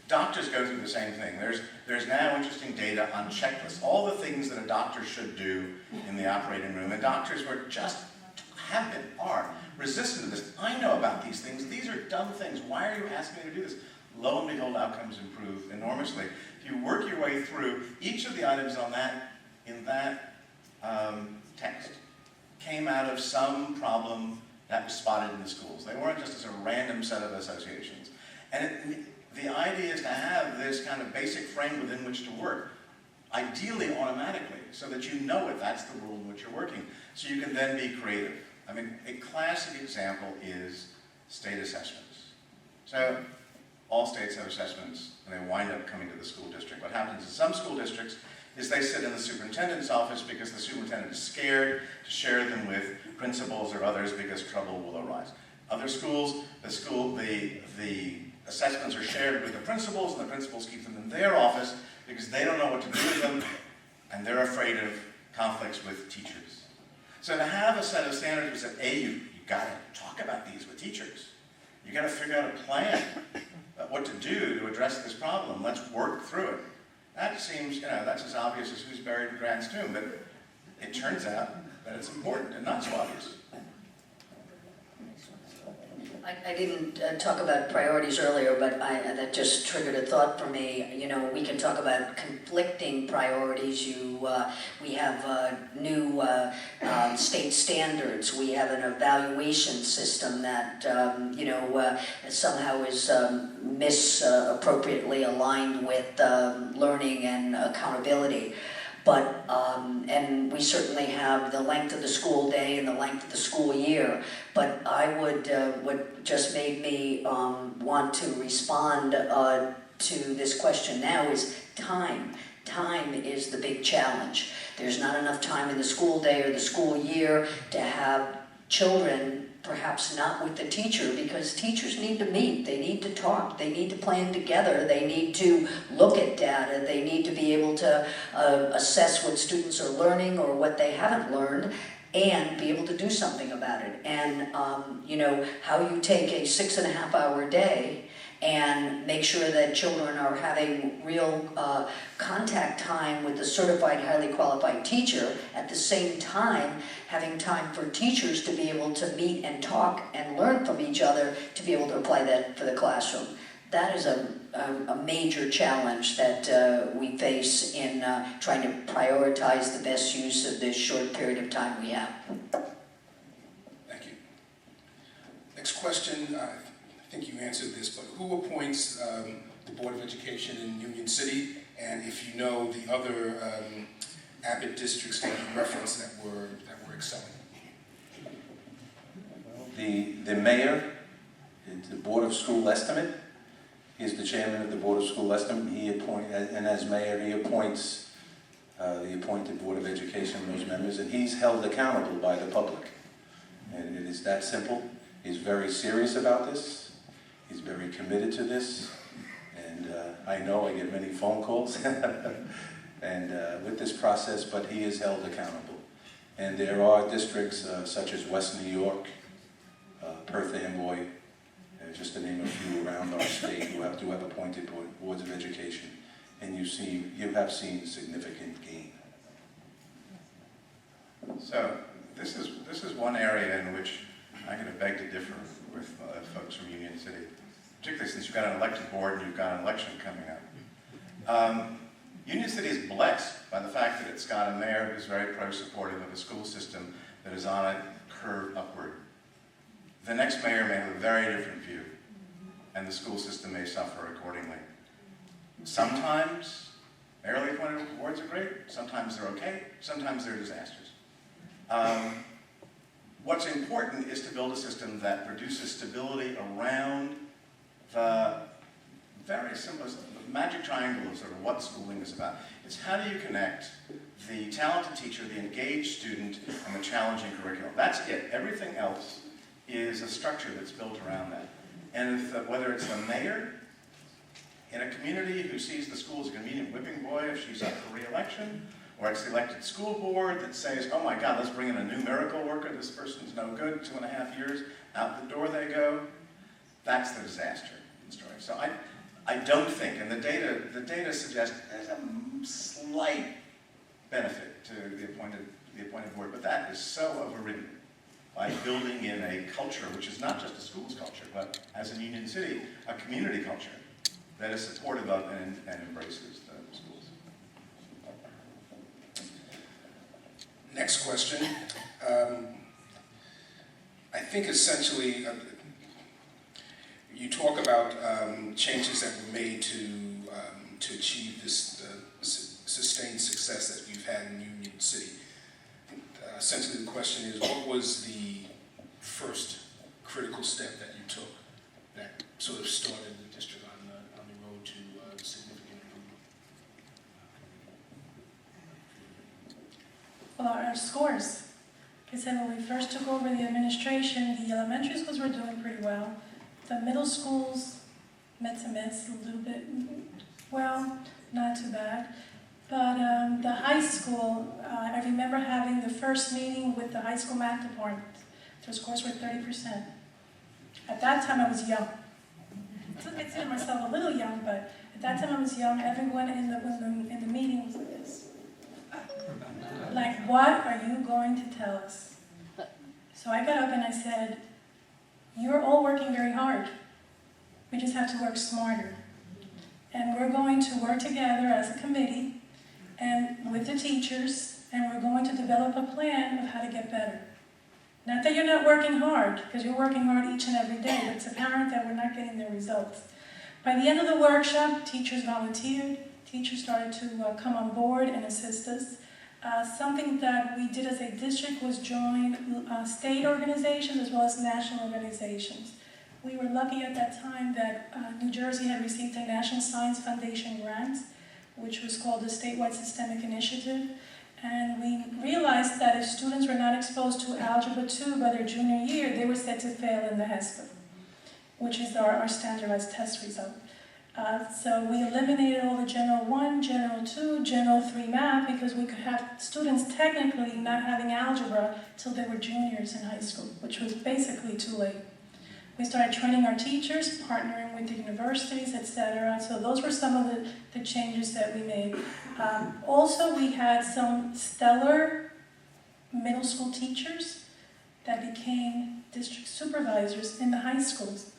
Doctors go through the same thing. There's now interesting data on checklists, all the things that a doctor should do in the operating room, and doctors are resistant to this. I know about these things. These are dumb things. Why are you asking me to do this? Lo and behold, outcomes improve enormously. If you work your way through each of the items in that text came out of some problem that was spotted in the schools. They weren't just as a random set of associations. And the idea is to have this kind of basic frame within which to work, ideally automatically, so that you know it. That's the rule in which you're working. So you can then be creative. I mean, a classic example is state assessments. So all states have assessments, and they wind up coming to the school district. What happens in some school districts is they sit in the superintendent's office because the superintendent is scared to share them with principals or others because trouble will arise. Other schools, the assessments are shared with the principals, and the principals keep them in their office because they don't know what to do with them, and they're afraid of conflicts with teachers. So to have a set of standards that you got to talk about these with teachers. You got to figure out a plan, what to do to address this problem. Let's work through it. That seems, that's as obvious as who's buried in Grant's tomb, but it turns out that it's important and not so obvious. I didn't talk about priorities earlier, but that just triggered a thought for me. We can talk about conflicting priorities. We have new state standards. We have an evaluation system that somehow is misappropriately aligned with learning and accountability. But and we certainly have the length of the school day and the length of the school year. But I what just made me want to respond to this question now is time. time is the big challenge. There's not enough time in the school day or the school year to have children perhaps not with the teacher, because teachers need to meet, they need to talk, they need to plan together, they need to look at data, they need to be able to assess what students are learning or what they haven't learned, and be able to do something about it. And you know, how you take a 6.5-hour day and make sure that children are having real contact time with the certified, highly qualified teacher, at the same time having time for teachers to be able to meet and talk and learn from each other to be able to apply that for the classroom. That is a major challenge that we face in trying to prioritize the best use of this short period of time we have. Thank you. Next question, I think you answered this, but who appoints the Board of Education in Union City? And if you know the other Abbott districts that you referenced that were excelling? The mayor, the Board of School Estimate, he's the chairman of the Board of School Estimate. And as mayor, he appoints the appointed Board of Education, those members, and he's held accountable by the public. And it is that simple. He's very serious about this. He's very committed to this. And I know I get many phone calls and with this process, but he is held accountable. And there are districts such as West New York, Perth Amboy, just to name a few around our state who do have appointed boards of education, and you have seen significant gain. So this is one area in which I'm going to beg to differ with folks from Union City, particularly since you've got an elected board and you've got an election coming up. Union City is blessed by the fact that it's got a mayor who's very pro-supportive of a school system that is on a curve upward. The next mayor may have a very different view, and the school system may suffer accordingly. Sometimes mayorally appointed boards are great, sometimes they're okay, sometimes they're disasters. What's important is to build a system that produces stability around the very simple, the magic triangle of sort of what schooling is about. It's how do you connect the talented teacher, the engaged student, and the challenging curriculum. That's it. Everything else is a structure that's built around that. And whether it's the mayor in a community who sees the school as a convenient whipping boy if she's up for re-election, or it's the elected school board that says, oh my God, let's bring in a new miracle worker, this person's no good, 2.5 years, out the door they go, that's the disaster story. So I don't think, and the data suggests there's a slight benefit to the appointed board, but that is so overridden by building in a culture, which is not just a school's culture, but as in Union City, a community culture that is supportive of and embraces the schools. Next question. I think essentially you talk about changes that were made to achieve this sustained success that you've had in Union City. Essentially the question is, what was the first critical step that you took that sort of started the district on the road to significant improvement? Well, our scores. Like I said, when we first took over the administration, the elementary schools were doing pretty well. The middle schools, met a little bit, well, not too bad. But the high school, I remember having the first meeting with the high school math department. Their scores were 30%. At that time, I was young. I consider myself a little young, but at that time I was young. Everyone in the meeting was like this. Like, what are you going to tell us? So I got up and I said, you're all working very hard. We just have to work smarter. And we're going to work together as a committee and with the teachers, and we're going to develop a plan of how to get better. Not that you're not working hard, because you're working hard each and every day, but it's apparent that we're not getting the results. By the end of the workshop, teachers volunteered, teachers started to come on board and assist us. Something that we did as a district was join state organizations as well as national organizations. We were lucky at that time that New Jersey had received a National Science Foundation grant, which was called the Statewide Systemic Initiative. And we realized that if students were not exposed to Algebra 2 by their junior year, they were set to fail in the HESPA, which is our standardized test result. So we eliminated all the General 1, General 2, General 3 math because we could have students technically not having algebra till they were juniors in high school, which was basically too late. We started training our teachers, partnering with the universities, etc. So those were some of the changes that we made. Also, we had some stellar middle school teachers that became district supervisors in the high schools.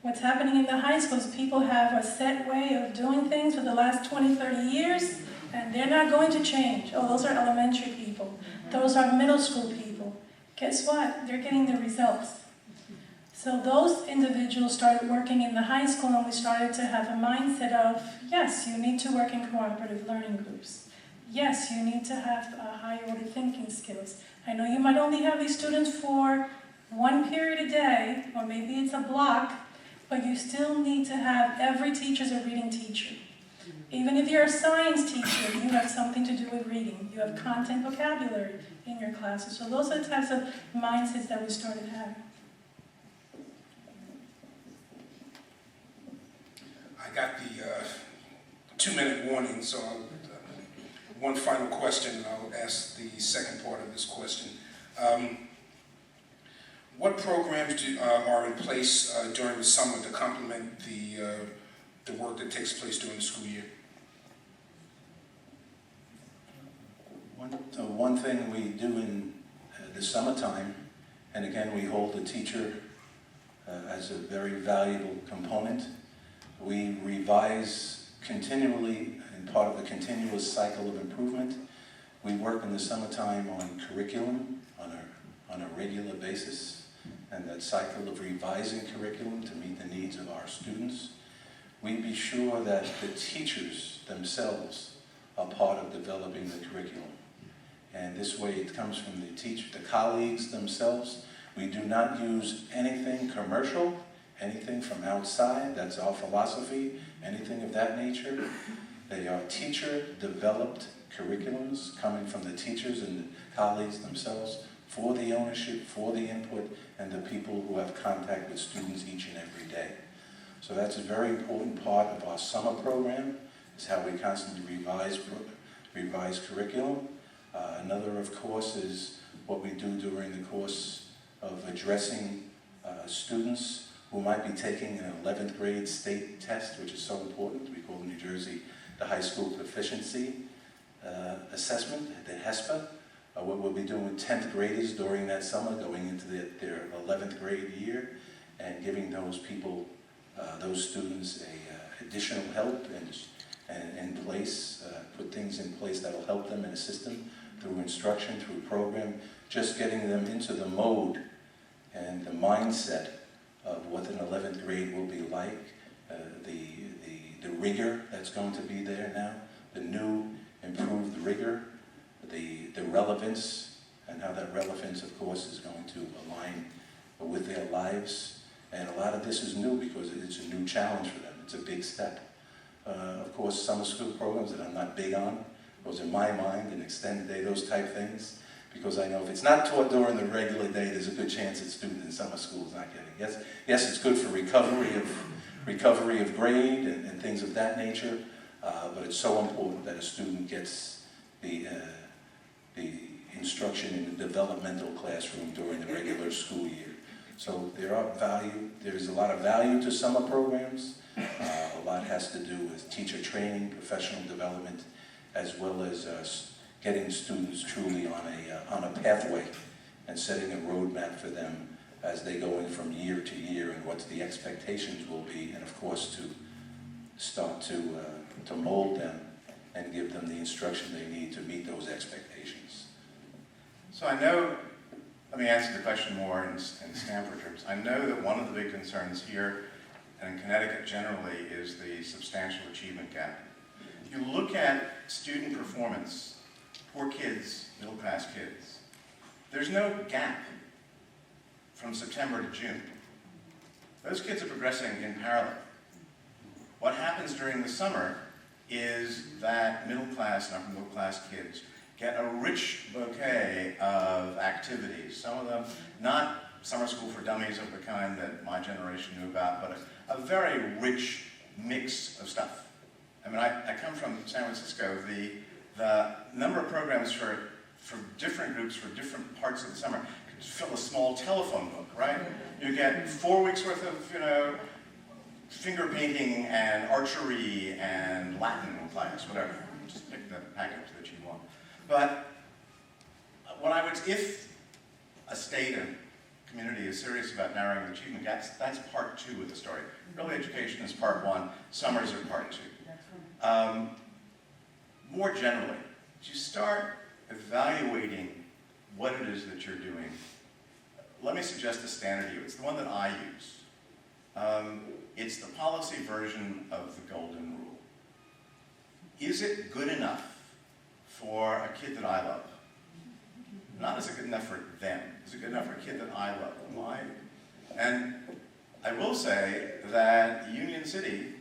What's happening in the high schools, people have a set way of doing things for the last 20, 30 years, and they're not going to change. Oh, those are elementary people. Those are middle school people. Guess what? They're getting the results. So those individuals started working in the high school, and we started to have a mindset of, yes, you need to work in cooperative learning groups. Yes, you need to have higher order thinking skills. I know you might only have these students for one period a day, or maybe it's a block, but you still need to have, every teacher's a reading teacher. Even if you're a science teacher, you have something to do with reading. You have content vocabulary in your classes. So those are the types of mindsets that we started having. I got the 2-minute warning, so one final question, and I'll ask the second part of this question. What programs are in place during the summer to complement the work that takes place during the school year? One thing we do in the summertime, and again we hold the teacher as a very valuable component, we revise continually, and part of the continuous cycle of improvement. We work in the summertime on curriculum on a regular basis, and that cycle of revising curriculum to meet the needs of our students. We be sure that the teachers themselves are part of developing the curriculum. And this way it comes from the colleagues themselves. We do not use anything commercial, anything from outside. That's our philosophy, anything of that nature. They are teacher-developed curriculums coming from the teachers and the colleagues themselves for the ownership, for the input, and the people who have contact with students each and every day. So that's a very important part of our summer program, is how we constantly revise curriculum. Another, of course, is what we do during the course of addressing students who might be taking an 11th grade state test, which is so important. We call in New Jersey the High School Proficiency Assessment, the HESPA. What we'll be doing with 10th graders during that summer, going into their 11th grade year, and giving those people, those students, additional help and in place, put things in place that will help them and assist them through instruction, through program, just getting them into the mode and the mindset of what an 11th grade will be like, the rigor that's going to be there now, the new improved rigor, the relevance, and how that relevance, of course, is going to align with their lives. And a lot of this is new because it's a new challenge for them. It's a big step. Of course, summer school programs that I'm not big on, those in my mind, an extended day, those type things, because I know if it's not taught during the regular day, there's a good chance that students in summer school is not getting it. Yes, it's good for recovery of grade and things of that nature, but it's so important that a student gets the instruction in the developmental classroom during the regular school year. So there is a lot of value to summer programs. A lot has to do with teacher training, professional development, as well as getting students truly on a pathway and setting a roadmap for them as they going from year to year and what the expectations will be, and of course to start to mold them and give them the instruction they need to meet those expectations. So I know, let me answer the question more in Stanford terms. I know that one of the big concerns here and in Connecticut generally is the substantial achievement gap. If you look at student performance, poor kids, middle-class kids, there's no gap from September to June. Those kids are progressing in parallel. What happens during the summer is that middle class and upper middle class kids get a rich bouquet of activities. Some of them not summer school for dummies of the kind that my generation knew about, but a very rich mix of stuff. I mean, I come from San Francisco. The number of programs for different groups for different parts of the summer could fill a small telephone book, right? You get 4 weeks worth of, finger painting and archery and Latin class, whatever. Just pick the package that you want. But if a state and community is serious about narrowing achievement gaps, that's part 2 of the story. Early education is part 1, summers are part 2. More generally, as you start evaluating what it is that you're doing, let me suggest a standard to you. It's the one that I use. It's the policy version of the golden rule. Is it good enough for a kid that I love? Not is it good enough for them. Is it good enough for a kid that I love? Why? And I will say that Union City,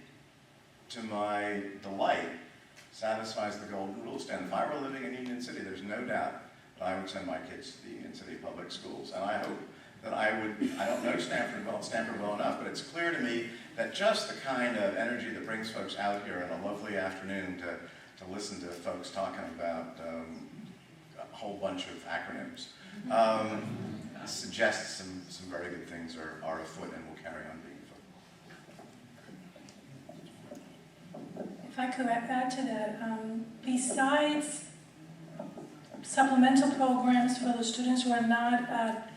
to my delight, satisfies the golden rule standard. If I were living in Union City, there's no doubt that I would send my kids to the Union City public schools. And I hope that I don't know Stanford well enough, but it's clear to me that just the kind of energy that brings folks out here on a lovely afternoon to listen to folks talking about a whole bunch of acronyms suggests some very good things are afoot and will carry on being afoot. If I could add to that, besides supplemental programs for the students who are not at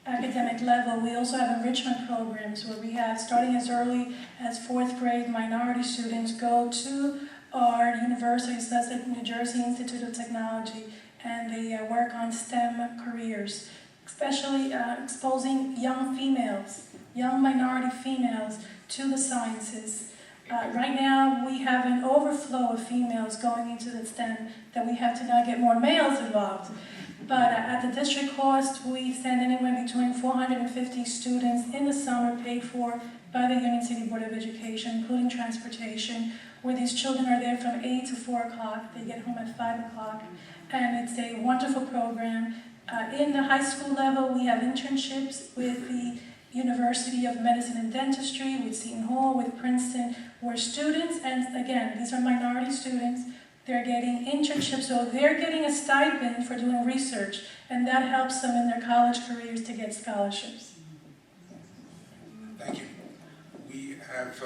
academic level, we also have enrichment programs where we have, starting as early as 4th grade, minority students go to our universities, such as New Jersey Institute of Technology, and they work on STEM careers, especially exposing young females, young minority females to the sciences. Right now, we have an overflow of females going into the STEM that we have to now get more males involved. But at the district cost, we send anywhere between 450 students in the summer paid for by the Union City Board of Education, including transportation, where these children are there from 8 to 4 o'clock. They get home at 5 o'clock. And it's a wonderful program. In the high school level, we have internships with the University of Medicine and Dentistry, with Seton Hall, with Princeton, where students, and again, these are minority students, they're getting internships, so they're getting a stipend for doing research, and that helps them in their college careers to get scholarships. Thank you. We have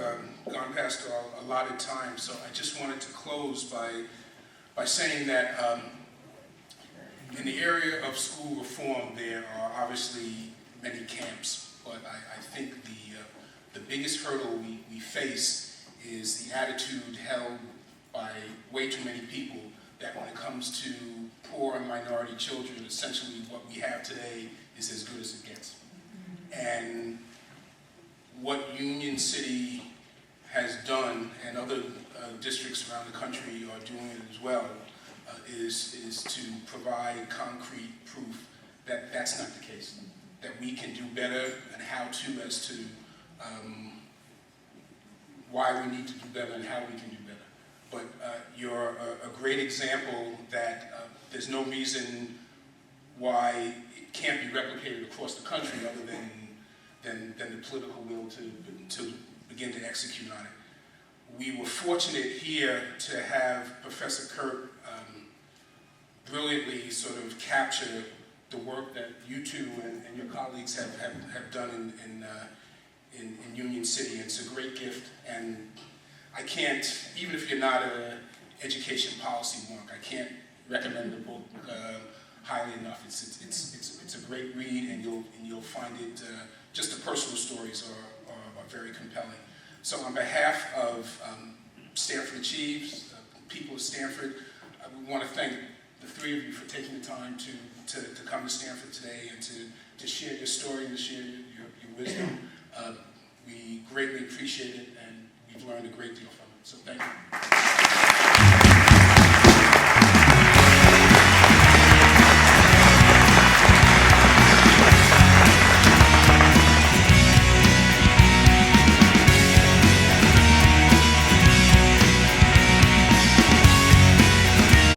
gone past our allotted time, so I just wanted to close by saying that in the area of school reform, there are obviously many camps, but I think the biggest hurdle we face is the attitude held by way too many people that when it comes to poor and minority children, essentially what we have today is as good as it gets. And what Union City has done, and other districts around the country are doing it as well, is to provide concrete proof that that's not the case, that we can do better, and how to, as to why we need to do better and how we can do better. But you're a great example that there's no reason why it can't be replicated across the country other than the political will to begin to execute on it. We were fortunate here to have Professor Kirk brilliantly sort of capture the work that you two and your colleagues have done in Union City. It's a great gift, and I can't, even if you're not an education policy wonk, I can't recommend the book highly enough. It's a great read, and you'll find it. Just the personal stories are very compelling. So on behalf of Stanford Achieves, people of Stanford, we want to thank the three of you for taking the time to come to Stanford today and to share your story and to share your wisdom. We greatly appreciate it, and we've learned a great deal from it. So thank you.